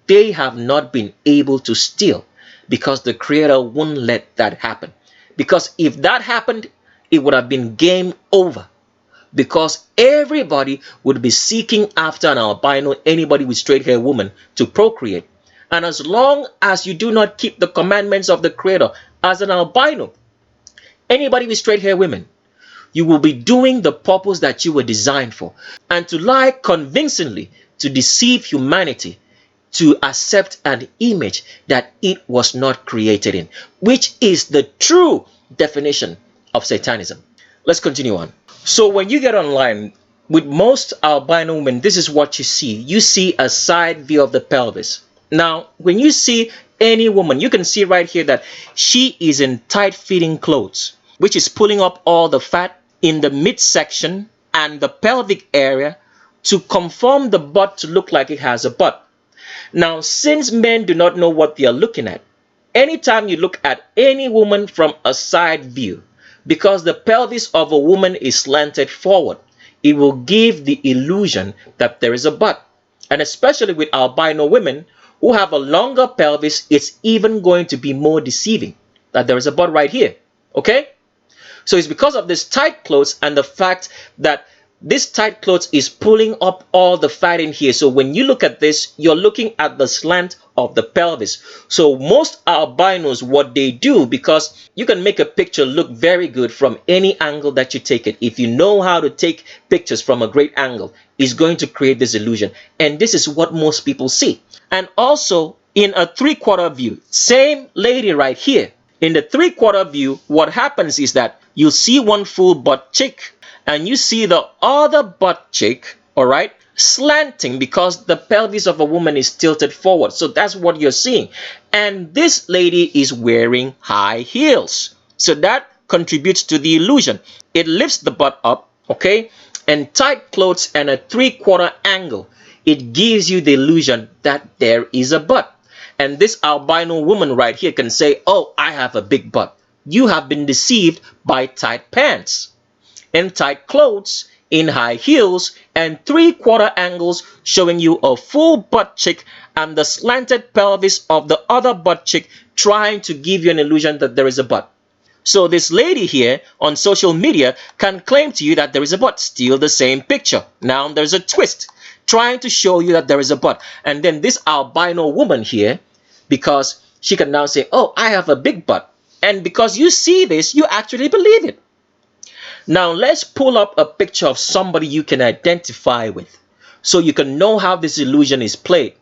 they have not been able to steal, because the Creator won't let that happen. Because if that happened, it would have been game over. Because everybody would be seeking after an albino, anybody with straight hair woman, to procreate. And as long as you do not keep the commandments of the Creator as an albino, anybody with straight hair women, you will be doing the purpose that you were designed for. And to lie convincingly, to deceive humanity, to accept an image that it was not created in, which is the true definition of Satanism. Let's continue on. So when you get online, with most albino women, this is what you see. You see a side view of the pelvis. Now, when you see any woman, you can see right here that she is in tight-fitting clothes, which is pulling up all the fat in the midsection and the pelvic area to conform the butt to look like it has a butt. Now, since men do not know what they are looking at, anytime you look at any woman from a side view, because the pelvis of a woman is slanted forward, it will give the illusion that there is a butt. And especially with albino women who have a longer pelvis, it's even going to be more deceiving that there is a butt right here. Okay? So it's because of this tight clothes and the fact that this tight clothes is pulling up all the fat in here. So when you look at this, you're looking at the slant of the pelvis. So most albinos, what they do, because you can make a picture look very good from any angle that you take it. If you know how to take pictures from a great angle, it's going to create this illusion. And this is what most people see. And also in a 3/4 view, same lady right here. In the 3/4 view, what happens is that you see one full butt cheek, and you see the other butt cheek, all right, slanting because the pelvis of a woman is tilted forward. So that's what you're seeing. And this lady is wearing high heels. So that contributes to the illusion. It lifts the butt up, okay, and tight clothes and a 3/4 angle. It gives you the illusion that there is a butt. And this albino woman right here can say, oh, I have a big butt. You have been deceived by tight pants and tight clothes, in high heels, and 3/4 angles showing you a full butt cheek and the slanted pelvis of the other butt cheek, trying to give you an illusion that there is a butt. So this lady here on social media can claim to you that there is a butt, steal the same picture. Now there's a twist, trying to show you that there is a butt. And then this albino woman here, because she can now say, oh, I have a big butt. And because you see this, you actually believe it. Now let's pull up a picture of somebody you can identify with, so you can know how this illusion is played,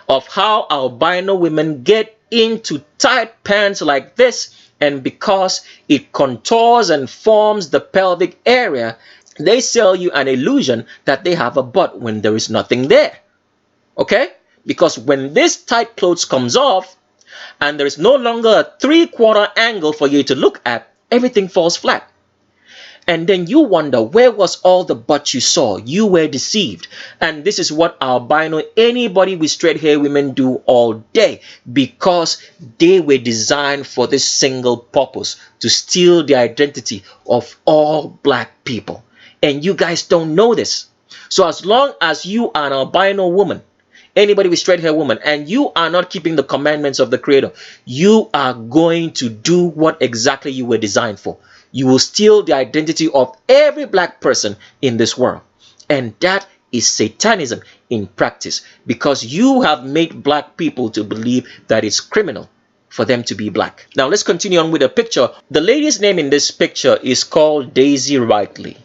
of how albino women get into tight pants like this, and because it contours and forms the pelvic area, they sell you an illusion that they have a butt when there is nothing there. Okay? Because when this tight clothes comes off and there is no longer a 3/4 angle for you to look at, everything falls flat. And then you wonder, where was all the butt you saw? You were deceived. And this is what albino, anybody with straight hair women do all day, because they were designed for this single purpose, to steal the identity of all black people. And you guys don't know this. So as long as you are an albino woman, anybody with straight hair woman, and you are not keeping the commandments of the Creator, you are going to do what exactly you were designed for. You will steal the identity of every black person in this world. And that is Satanism in practice, because you have made black people to believe that it's criminal for them to be black. Now let's continue on with a picture. The lady's name in this picture is called Daisy Riley.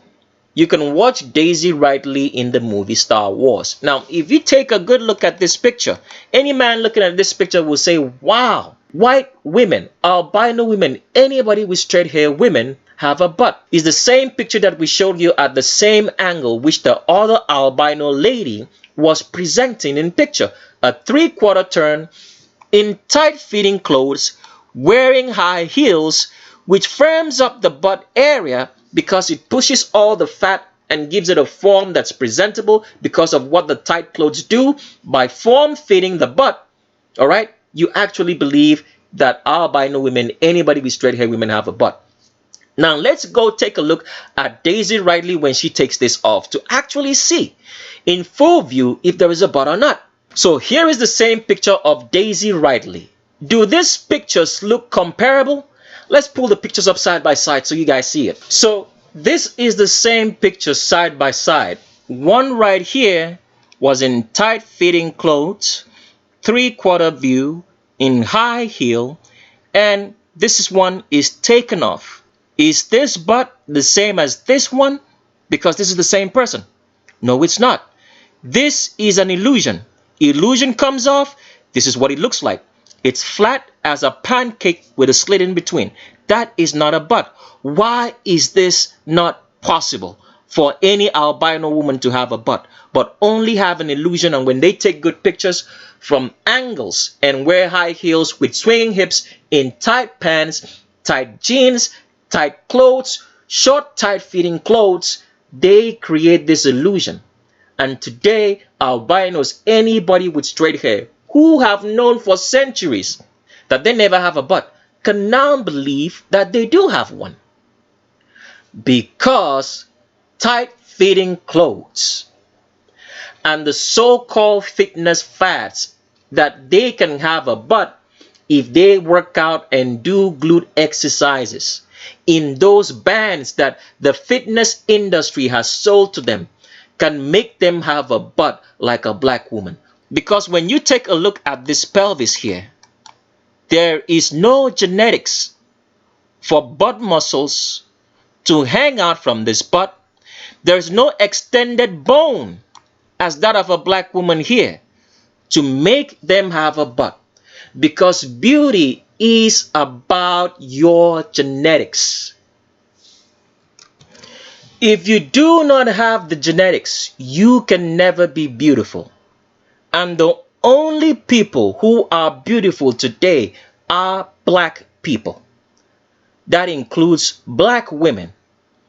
You can watch Daisy Ridley in the movie Star Wars. Now, if you take a good look at this picture, any man looking at this picture will say, wow, white women, albino women, anybody with straight hair women have a butt. It's the same picture that we showed you at the same angle which the other albino lady was presenting in picture. A 3/4 turn in tight-fitting clothes, wearing high heels, which firms up the butt area because it pushes all the fat and gives it a form that's presentable because of what the tight clothes do by form-fitting the butt. All right? You actually believe that albino women, anybody with straight hair women, have a butt. Now, let's go take a look at Daisy Ridley when she takes this off to actually see in full view if there is a butt or not. So here is the same picture of Daisy Ridley. Do these pictures look comparable? Let's pull the pictures up side by side so you guys see it. So this is the same picture side by side. One right here was in tight-fitting clothes, 3/4 view, in high heel, and this one is taken off. Is this butt the same as this one? Because this is the same person. No, it's not. This is an illusion. Illusion comes off. This is what it looks like. It's flat as a pancake with a slit in between. That is not a butt. Why is this not possible for any albino woman to have a butt, but only have an illusion? And when they take good pictures from angles and wear high heels with swinging hips in tight pants, tight jeans, tight clothes, short tight-fitting clothes, they create this illusion. And today, albinos, anybody with straight hair, who have known for centuries that they never have a butt, can now believe that they do have one. Because tight-fitting clothes and the so-called fitness fads that they can have a butt if they work out and do glute exercises in those bands that the fitness industry has sold to them, can make them have a butt like a black woman. Because when you take a look at this pelvis here, there is no genetics for butt muscles to hang out from this butt. There is no extended bone as that of a black woman here to make them have a butt. Because beauty is about your genetics. If you do not have the genetics, you can never be beautiful. And the only people who are beautiful today are black people. That includes black women.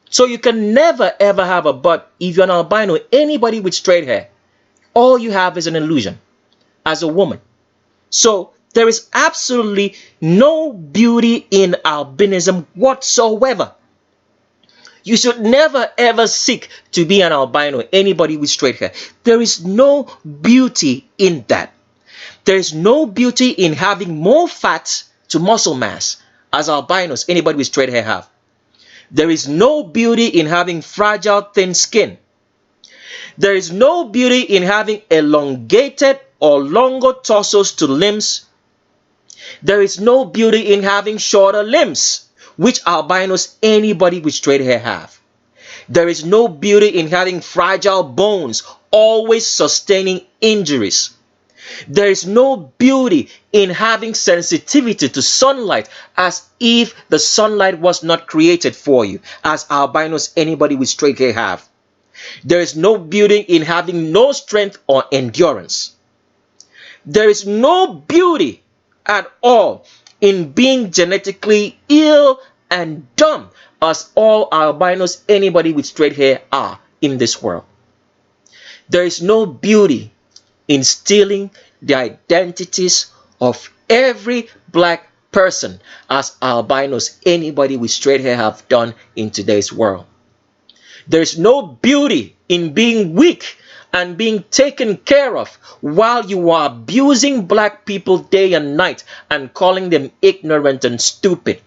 So you can never ever have a butt if you're an albino, anybody with straight hair. All you have is an illusion as a woman. So there is absolutely no beauty in albinism whatsoever. You should never ever seek to be an albino, anybody with straight hair. There is no beauty in that. There is no beauty in having more fat to muscle mass as albinos, anybody with straight hair have. There is no beauty in having fragile, thin skin. There is no beauty in having elongated or longer torsos to limbs. There is no beauty in having shorter limbs, which albinos, anybody with straight hair have. There is no beauty in having fragile bones, always sustaining injuries. There is no beauty in having sensitivity to sunlight, as if the sunlight was not created for you, as albinos, anybody with straight hair have. There is no beauty in having no strength or endurance. There is no beauty at all in being genetically ill and dumb, as all albinos, anybody with straight hair, are in this world. There is no beauty in stealing the identities of every black person, as albinos, anybody with straight hair, have done in today's world. There is no beauty in being weak and being taken care of while you are abusing black people day and night and calling them ignorant and stupid,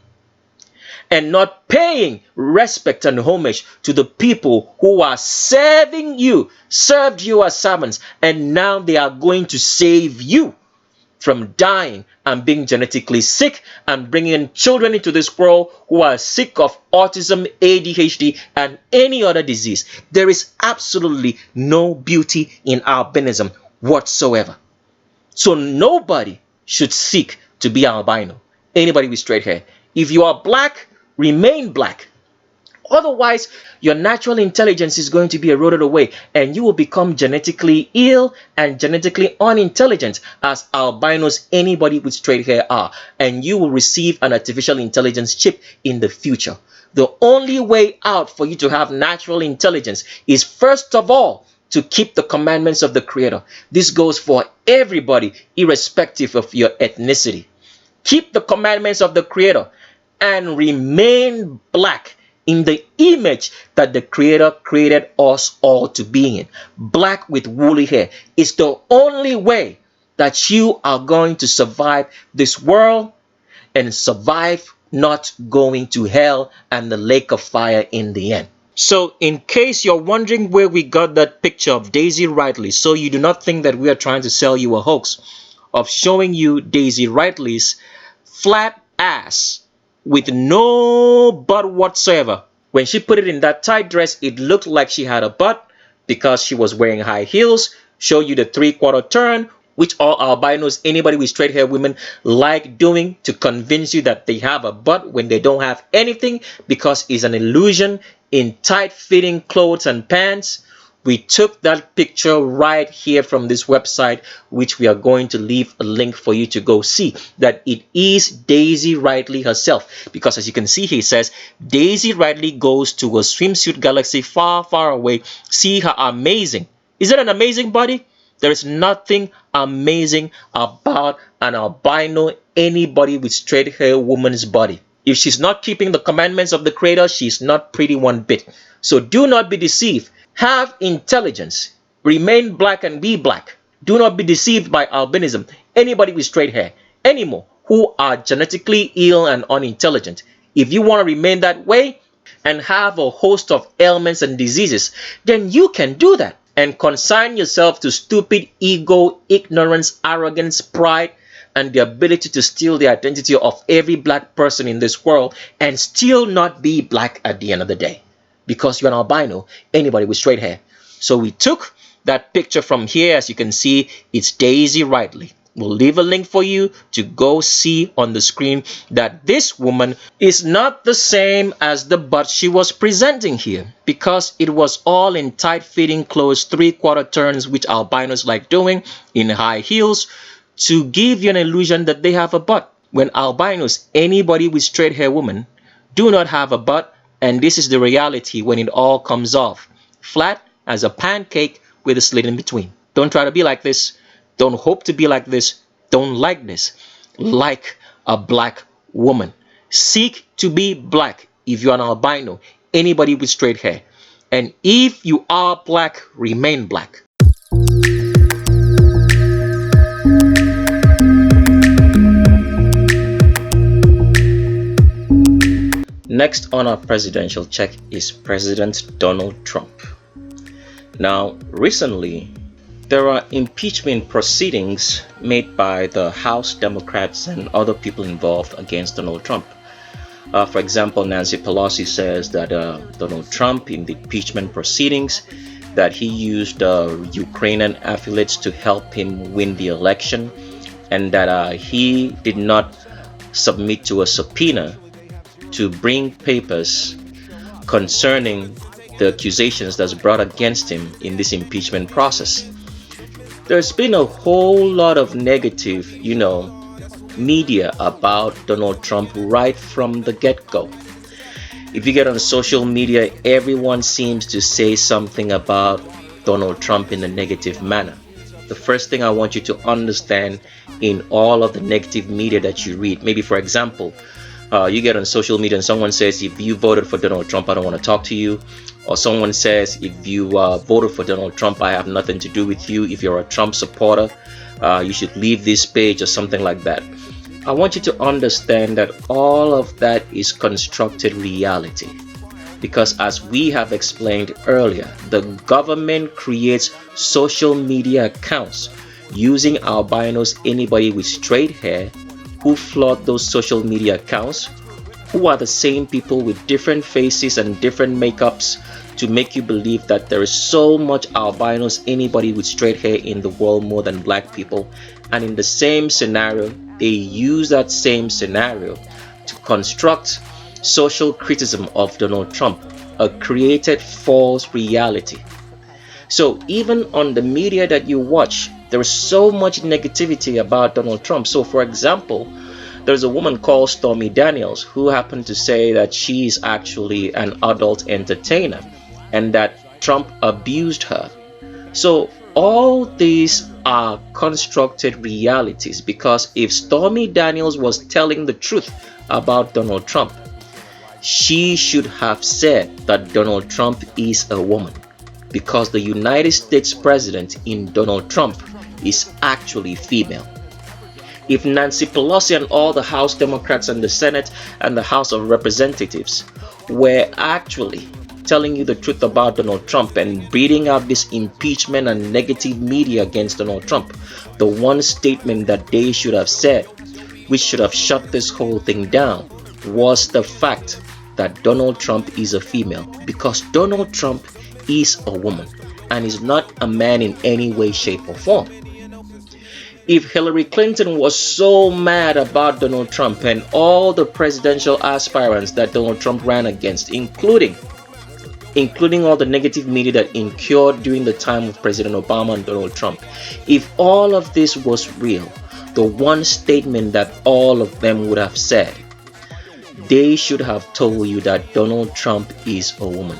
and not paying respect and homage to the people who are serving you, served you as servants, and now they are going to save you. from dying and being genetically sick and bringing children into this world who are sick of autism, ADHD, and any other disease. There is absolutely no beauty in albinism whatsoever. So nobody should seek to be albino. Anybody with straight hair. If you are black, remain black. Otherwise, your natural intelligence is going to be eroded away and you will become genetically ill and genetically unintelligent, as albinos, anybody with straight hair are. And you will receive an artificial intelligence chip in the future. The only way out for you to have natural intelligence is, first of all, to keep the commandments of the Creator. This goes for everybody, irrespective of your ethnicity. Keep the commandments of the Creator and remain black in the image that the Creator created us all to be in. Black with woolly hair is the only way that you are going to survive this world and survive not going to hell and the lake of fire in the end. So in case you're wondering where we got that picture of Daisy Ridley, so you do not think that we are trying to sell you a hoax, of showing you Daisy Ridley's flat ass with no butt whatsoever. When she put it in that tight dress, it looked like she had a butt because she was wearing high heels. Show you the 3/4 turn, which all albinos, anybody with straight hair women, like doing to convince you that they have a butt when they don't have anything, because it's an illusion in tight-fitting clothes and pants. We took that picture right here from this website, which we are going to leave a link for you to go see, that it is Daisy Ridley herself. Because as you can see, he says, Daisy Ridley goes to a swimsuit galaxy far, far away. See her amazing. Is that an amazing body? There is nothing amazing about an albino, anybody with straight hair woman's body. If she's not keeping the commandments of the Creator, she's not pretty one bit. So do not be deceived. Have intelligence. Remain black and be black. Do not be deceived by albinism. Anybody with straight hair anymore who are genetically ill and unintelligent. If you want to remain that way and have a host of ailments and diseases, then you can do that and consign yourself to stupid ego, ignorance, arrogance, pride, and the ability to steal the identity of every black person in this world and still not be black at the end of the day. Because you're an albino, anybody with straight hair. So we took that picture from here. As you can see, it's Daisy Ridley. We'll leave a link for you to go see on the screen that this woman is not the same as the butt she was presenting here, because it was all in tight-fitting clothes, 3/4 turns, which albinos like doing, in high heels, to give you an illusion that they have a butt. When albinos, anybody with straight hair woman, do not have a butt. And this is the reality when it all comes off. Flat as a pancake with a slit in between. Don't try to be like this. Don't hope to be like this. Don't like this. Like a black woman. Seek to be black if you're an albino. Anybody with straight hair. And if you are black, remain black. Next on our presidential check is President Donald Trump. Now, recently, there are impeachment proceedings made by the House Democrats and other people involved against Donald Trump. For example, Nancy Pelosi says that Donald Trump, in the impeachment proceedings, that he used Ukrainian affiliates to help him win the election, and that he did not submit to a subpoena to bring papers concerning the accusations that's brought against him in this impeachment process. There's been a whole lot of negative, media about Donald Trump right from the get-go. If you get on social media, everyone seems to say something about Donald Trump in a negative manner. The first thing I want you to understand in all of the negative media that you read, maybe for example, you get on social media and someone says, if you voted for Donald Trump, I don't want to talk to you. Or someone says, if you voted for Donald Trump, I have nothing to do with you. If you're a Trump supporter, you should leave this page, or something like that. I want you to understand that all of that is constructed reality. Because as we have explained earlier, the government creates social media accounts using albinos anybody with straight hair who flood those social media accounts, who are the same people with different faces and different makeups to make you believe that there is so much albinos anybody with straight hair in the world more than black people. And in the same scenario, they use that same scenario to construct social criticism of Donald Trump, a created false reality. So even on the media that you watch, there is so much negativity about Donald Trump. So for example, there's a woman called Stormy Daniels who happened to say that she is actually an adult entertainer and that Trump abused her. So all these are constructed realities, because if Stormy Daniels was telling the truth about Donald Trump, she should have said that Donald Trump is a woman, because the United States president in Donald Trump is actually female. If Nancy Pelosi and all the House Democrats and the Senate and the House of Representatives were actually telling you the truth about Donald Trump and breeding out this impeachment and negative media against Donald Trump, the one statement that they should have said, which should have shut this whole thing down, was the fact that Donald Trump is a female, because Donald Trump is a woman and is not a man in any way, shape, or form. If Hillary Clinton was so mad about Donald Trump and all the presidential aspirants that Donald Trump ran against, including all the negative media that incurred during the time of President Obama and Donald Trump, if all of this was real, the one statement that all of them would have said, they should have told you that Donald Trump is a woman.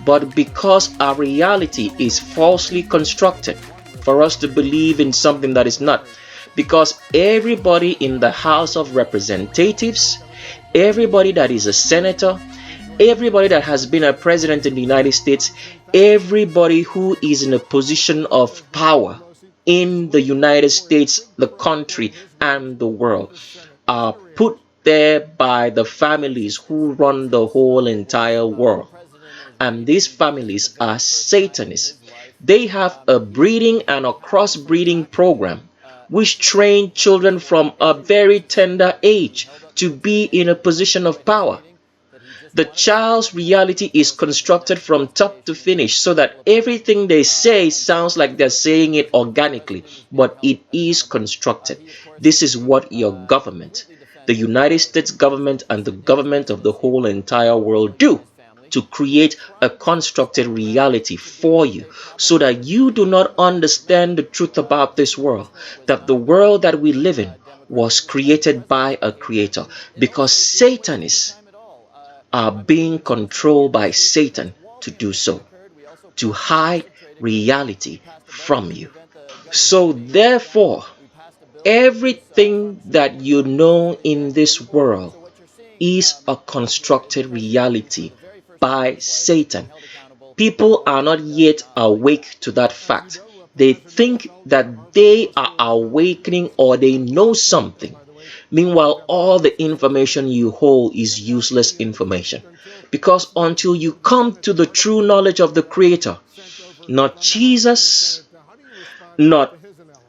But because our reality is falsely constructed for us to believe in something that is not, because everybody in the House of Representatives, everybody that is a senator, everybody that has been a president in the United States, everybody who is in a position of power in the United States, the country, and the world are put there by the families who run the whole entire world. And these families are Satanists. They have a breeding and a crossbreeding program which train children from a very tender age to be in a position of power. The child's reality is constructed from top to finish so that everything they say sounds like they're saying it organically, but it is constructed. This is what your government, the United States government, and the government of the whole entire world do to create a constructed reality for you so that you do not understand the truth about this world, that the world that we live in was created by a creator, because Satanists are being controlled by Satan to do so, to hide reality from you. So therefore, everything that you know in this world is a constructed reality by Satan. People are not yet awake to that fact. They think that they are awakening or they know something. Meanwhile, all the information you hold is useless information. Because until you come to the true knowledge of the Creator, not Jesus, not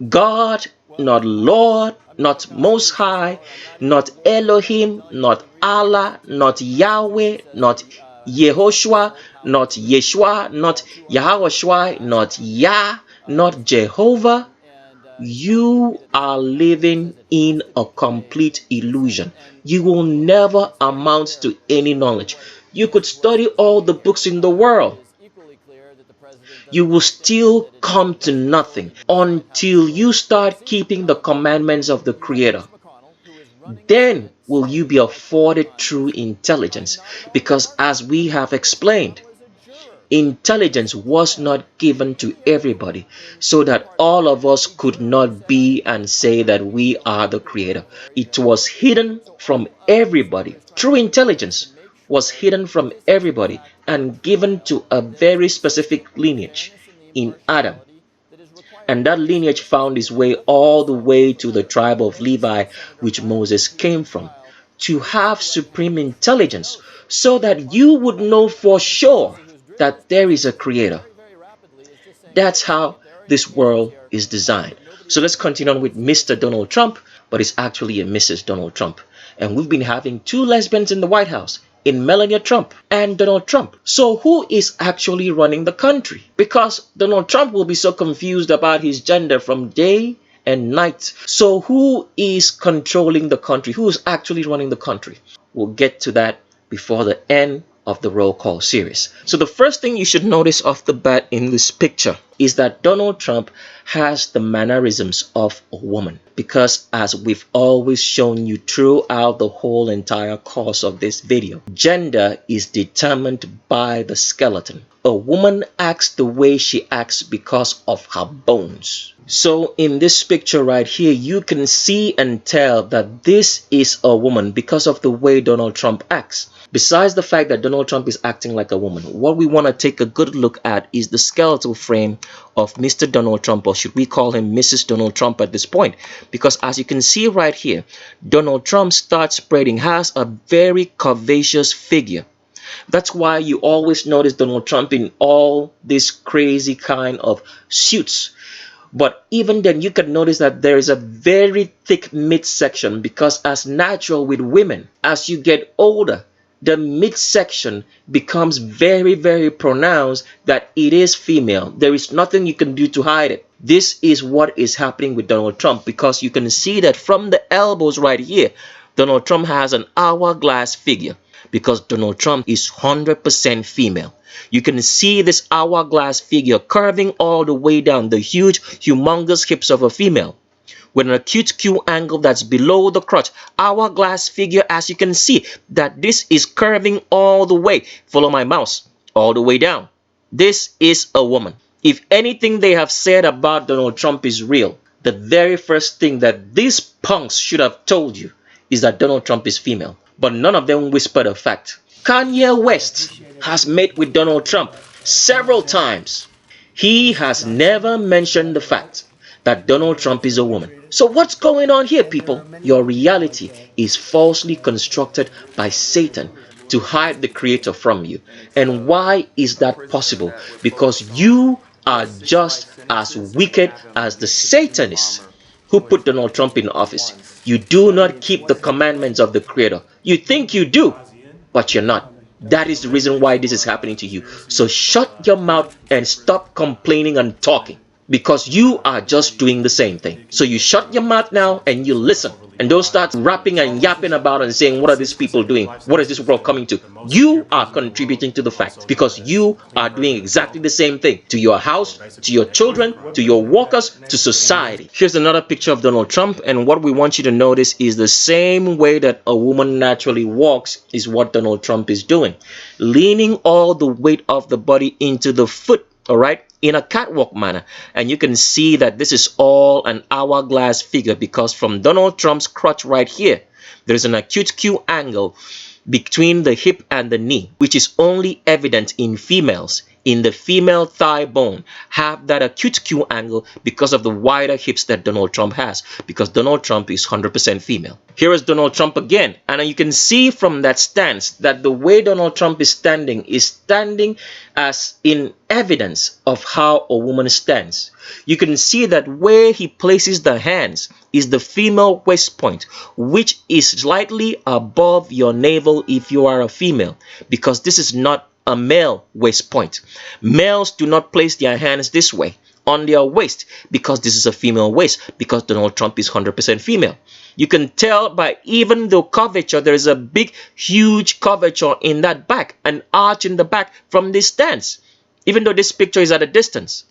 God, not Lord, not Most High, not Elohim, not Allah, not Yahweh, not Yehoshua, not Yeshua, not Yahweh, not Yah, not Jehovah, you are living in a complete illusion. You will never amount to any knowledge. You could study all the books in the world. You will still come to nothing until you start keeping the commandments of the Creator. Then will you be afforded true intelligence, because as we have explained, intelligence was not given to everybody so that all of us could not be and say that we are the Creator. It was hidden from everybody. True intelligence was hidden from everybody and given to a very specific lineage in Adam. And that lineage found its way all the way to the tribe of Levi, which Moses came from, to have supreme intelligence so that you would know for sure that there is a Creator. That's how this world is designed. So let's continue on with Mr. Donald Trump, but it's actually a Mrs. Donald Trump. And we've been having 2 lesbians in the White House, in Melania Trump and Donald Trump. So who is actually running the country? Because Donald Trump will be so confused about his gender from day and night. So who is controlling the country? Who is actually running the country? We'll get to that before the end of the roll call series. So the first thing you should notice off the bat in this picture is that Donald Trump has the mannerisms of a woman, because as we've always shown you throughout the whole entire course of this video, gender is determined by the skeleton. A woman acts the way she acts because of her bones. So in this picture right here, you can see and tell that this is a woman because of the way Donald Trump acts. Besides the fact that Donald Trump is acting like a woman, what we want to take a good look at is the skeletal frame of Mr. Donald Trump, or should we call him Mrs. Donald Trump at this point? Because as you can see right here, Donald Trump starts spreading, has a very curvaceous figure. That's why you always notice Donald Trump in all this crazy kind of suits. But even then, you can notice that there is a very thick midsection, because as natural with women, as you get older, the midsection becomes very, very pronounced that it is female. There is nothing you can do to hide it. This is what is happening with Donald Trump, because you can see that from the elbows right here, Donald Trump has an hourglass figure, because Donald Trump is 100% female. You can see this hourglass figure curving all the way down, the huge, humongous hips of a female, with an acute Q angle that's below the crotch. Hourglass figure, as you can see, that this is curving all the way. Follow my mouse. All the way down. This is a woman. If anything they have said about Donald Trump is real, the very first thing that these punks should have told you is that Donald Trump is female. But none of them whispered a fact. Kanye West has met with Donald Trump several times. He has never mentioned the fact that Donald Trump is a woman. So what's going on here, people? Your reality is falsely constructed by Satan to hide the Creator from you. And why is that possible? Because you are just as wicked as the Satanists who put Donald Trump in office. You do not keep the commandments of the Creator. You think you do, but you're not. That is the reason why this is happening to you. So shut your mouth and stop complaining and talking, because you are just doing the same thing. So you shut your mouth now and you listen, and don't start rapping and yapping about and saying, what are these people doing? What is this world coming to? You are contributing to the fact, because you are doing exactly the same thing to your house, to your children, to your workers, to society. Here's another picture of Donald Trump, and what we want you to notice is the same way that a woman naturally walks is what Donald Trump is doing, leaning all the weight of the body into the foot, all right, in a catwalk manner. And you can see that this is all an hourglass figure, because from Donald Trump's crotch right here, there's an acute Q angle between the hip and the knee, which is only evident in females. In the female thigh bone, have that acute Q angle because of the wider hips that Donald Trump has, because Donald Trump is 100% female. Here is Donald Trump again, and you can see from that stance that the way Donald Trump is standing as in evidence of how a woman stands. You can see that where he places the hands is the female waist point, which is slightly above your navel if you are a female, because this is not a male waist point. Males do not place their hands this way on their waist, because this is a female waist, because Donald Trump is 100% female. You can tell by even the curvature, there is a big, huge curvature in that back, an arch in the back from this stance, even though this picture is at a distance.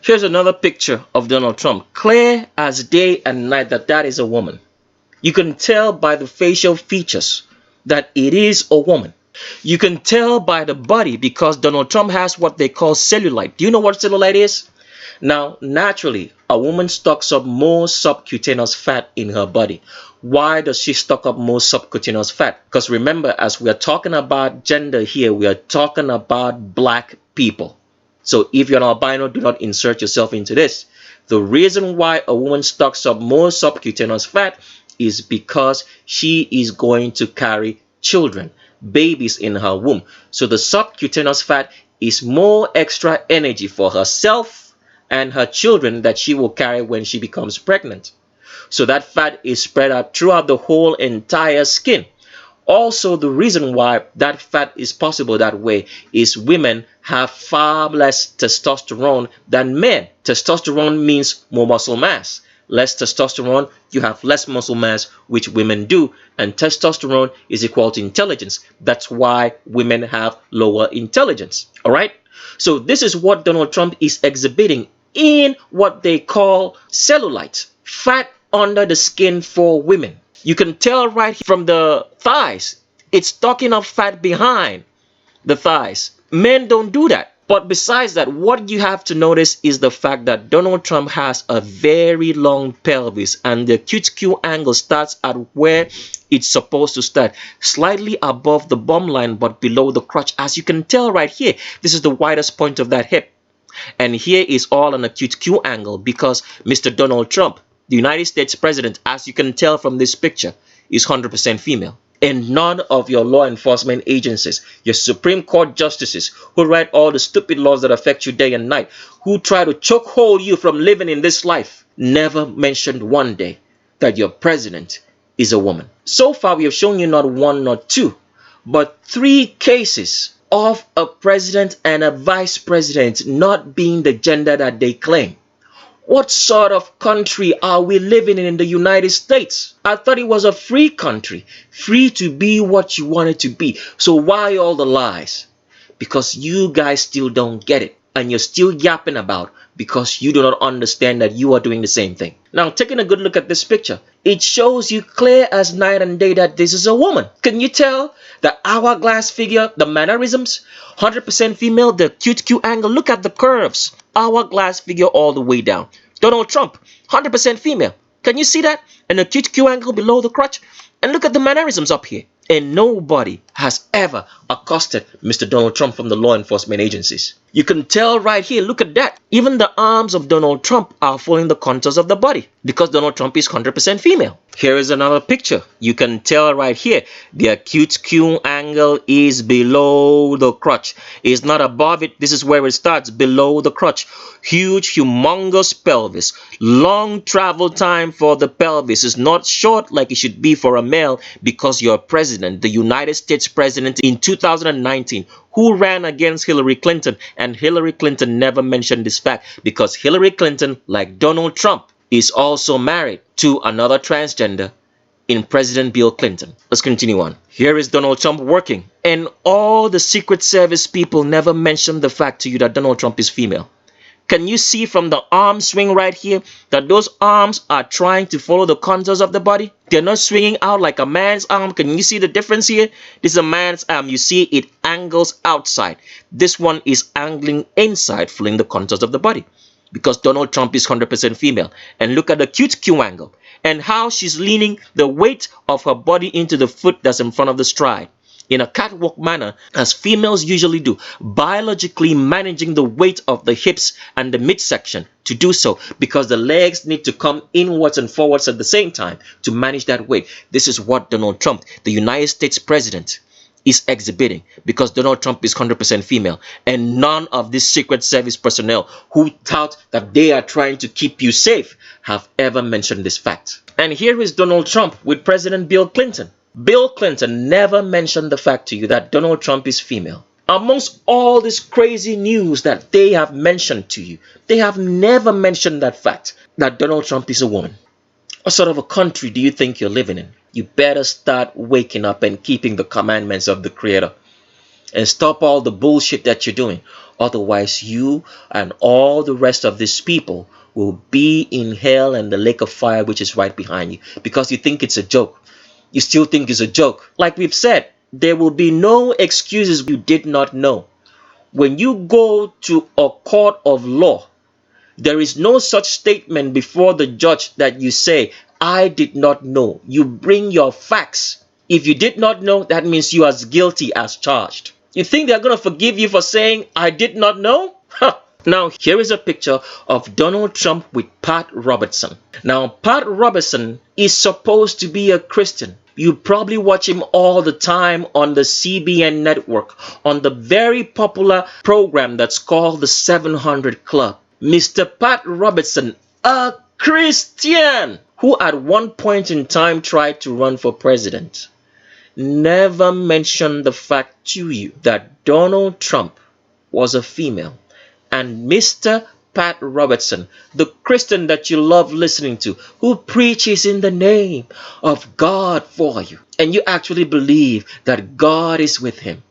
Here's another picture of Donald Trump, clear as day and night that is a woman. You can tell by the facial features that it is a woman. You can tell by the body, because Donald Trump has what they call cellulite. Do you know what cellulite is? Now, naturally, a woman stocks up more subcutaneous fat in her body. Why does she stock up more subcutaneous fat? Because remember, as we are talking about gender here, we are talking about black people. So if you're an albino, do not insert yourself into this. The reason why a woman stocks up more subcutaneous fat is because she is going to carry children, babies in her womb. So the subcutaneous fat is more extra energy for herself and her children that she will carry when she becomes pregnant. So that fat is spread out throughout the whole entire skin. Also, the reason why that fat is possible that way is women have far less testosterone than men. Testosterone means more muscle mass. Less testosterone, you have less muscle mass, which women do. And testosterone is equal to intelligence. That's why women have lower intelligence. All right? So this is what Donald Trump is exhibiting in what they call cellulite, fat under the skin for women. You can tell right from the thighs, it's stocking up fat behind the thighs. Men don't do that. But besides that, what you have to notice is the fact that Donald Trump has a very long pelvis, and the Cortical angle starts at where it's supposed to start, slightly above the bum line but below the crotch. As you can tell right here, this is the widest point of that hip. And here is all an acute Q angle because Mr. Donald Trump, the United States president, as you can tell from this picture, is 100% female. And none of your law enforcement agencies, your Supreme Court justices who write all the stupid laws that affect you day and night, who try to chokehold you from living in this life, never mentioned one day that your president is a woman. So far, we have shown you not one, not two, but 3 cases of a president and a vice president not being the gender that they claim. What sort of country are we living in the United States? I thought it was a free country, free to be what you wanted to be. So why all the lies? Because you guys still don't get it. And you're still yapping about because you do not understand that you are doing the same thing. Now, taking a good look at this picture, it shows you clear as night and day that this is a woman. Can you tell the hourglass figure, the mannerisms? 100% female, the cute Q angle. Look at the curves. Hourglass figure all the way down. Donald Trump, 100% female. Can you see that? And the cute Q angle below the crotch. And look at the mannerisms up here. And nobody has ever accosted Mr. Donald Trump from the law enforcement agencies. You can tell right here, look at that. Even the arms of Donald Trump are following the contours of the body because Donald Trump is 100% female. Here is another picture. You can tell right here, the acute Q angle is below the crotch. It's not above it. This is where it starts, below the crotch. Huge, humongous pelvis. Long travel time for the pelvis. It's not short like it should be for a male because you're president, the United States president in 2019, who ran against Hillary Clinton, and Hillary Clinton never mentioned this fact because Hillary Clinton, like Donald Trump, is also married to another transgender in President Bill Clinton. Let's continue on. Here is Donald Trump working, and all the Secret Service people never mentioned the fact to you that Donald Trump is female. Can you see from the arm swing right here that those arms are trying to follow the contours of the body? They're not swinging out like a man's arm. Can you see the difference here? This is a man's arm. You see it angles outside. This one is angling inside, following the contours of the body because Donald Trump is 100% female. And look at the cute Q angle and how she's leaning the weight of her body into the foot that's in front of the stride, in a catwalk manner, as females usually do, biologically managing the weight of the hips and the midsection to do so because the legs need to come inwards and forwards at the same time to manage that weight. This is what Donald Trump, the United States president, is exhibiting because Donald Trump is 100% female, and none of these Secret Service personnel who tout that they are trying to keep you safe have ever mentioned this fact. And here is Donald Trump with President Bill Clinton. Bill Clinton never mentioned the fact to you that Donald Trump is female. Amongst all this crazy news that they have mentioned to you, they have never mentioned that fact that Donald Trump is a woman. What sort of a country do you think you're living in? You better start waking up and keeping the commandments of the Creator and stop all the bullshit that you're doing. Otherwise, you and all the rest of these people will be in hell and the lake of fire, which is right behind you, because you think it's a joke. You still think it's a joke. Like we've said, there will be no excuses you did not know. When you go to a court of law, there is no such statement before the judge that you say, I did not know. You bring your facts. If you did not know, that means you are as guilty as charged. You think they're going to forgive you for saying, I did not know? Huh. Now, here is a picture of Donald Trump with Pat Robertson. Now, Pat Robertson is supposed to be a Christian. You probably watch him all the time on the CBN network, on the very popular program that's called the 700 Club. Mr. Pat Robertson, a Christian who at one point in time tried to run for president, never mentioned the fact to you that Donald Trump was a female. And Mr. Pat Robertson, the Christian that you love listening to, who preaches in the name of God for you, and you actually believe that God is with him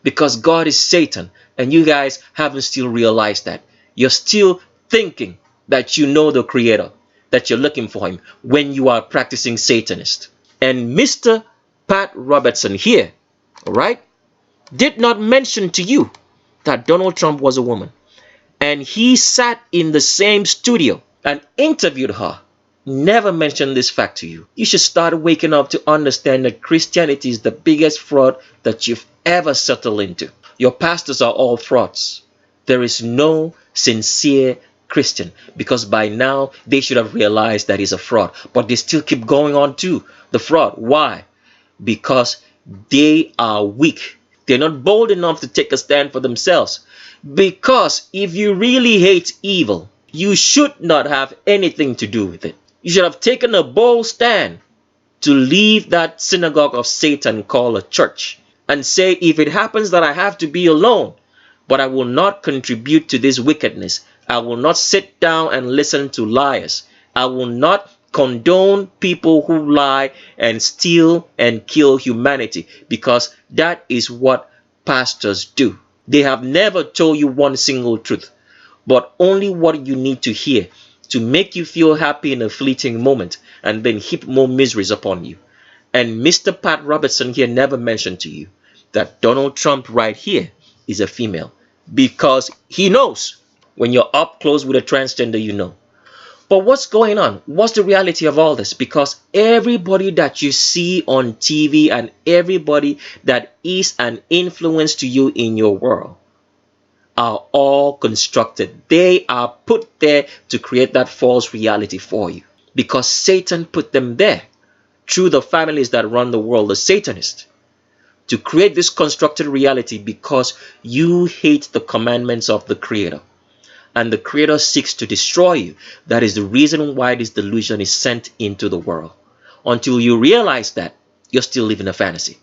because God is Satan, and you guys haven't still realized that. You're still thinking that you know the Creator, that you're looking for him when you are practicing Satanist. And Mr. Pat Robertson here, all right, did not mention to you that Donald Trump was a woman. And he sat in the same studio and interviewed her. Never mentioned this fact to you. You should start waking up to understand that Christianity is the biggest fraud that you've ever settled into. Your pastors are all frauds. There is no sincere Christian, because by now they should have realized that he's a fraud, but they still keep going on to the fraud. Why? Because they are weak. They're not bold enough to take a stand for themselves. Because if you really hate evil, you should not have anything to do with it. You should have taken a bold stand to leave that synagogue of Satan called a church and say, if it happens that I have to be alone, but I will not contribute to this wickedness, I will not sit down and listen to liars, I will not condone people who lie and steal and kill humanity, because that is what pastors do. They have never told you one single truth, but only what you need to hear to make you feel happy in a fleeting moment and then heap more miseries upon you. And Mr. Pat Robertson here never mentioned to you that Donald Trump right here is a female, because he knows. When you're up close with a transgender, you know. But what's going on? What's the reality of all this? Because everybody that you see on TV and everybody that is an influence to you in your world are all constructed. They are put there to create that false reality for you, because Satan put them there through the families that run the world, the Satanists, to create this constructed reality because you hate the commandments of the Creator. And the Creator seeks to destroy you. That is the reason why this delusion is sent into the world. Until you realize that, you're still living a fantasy.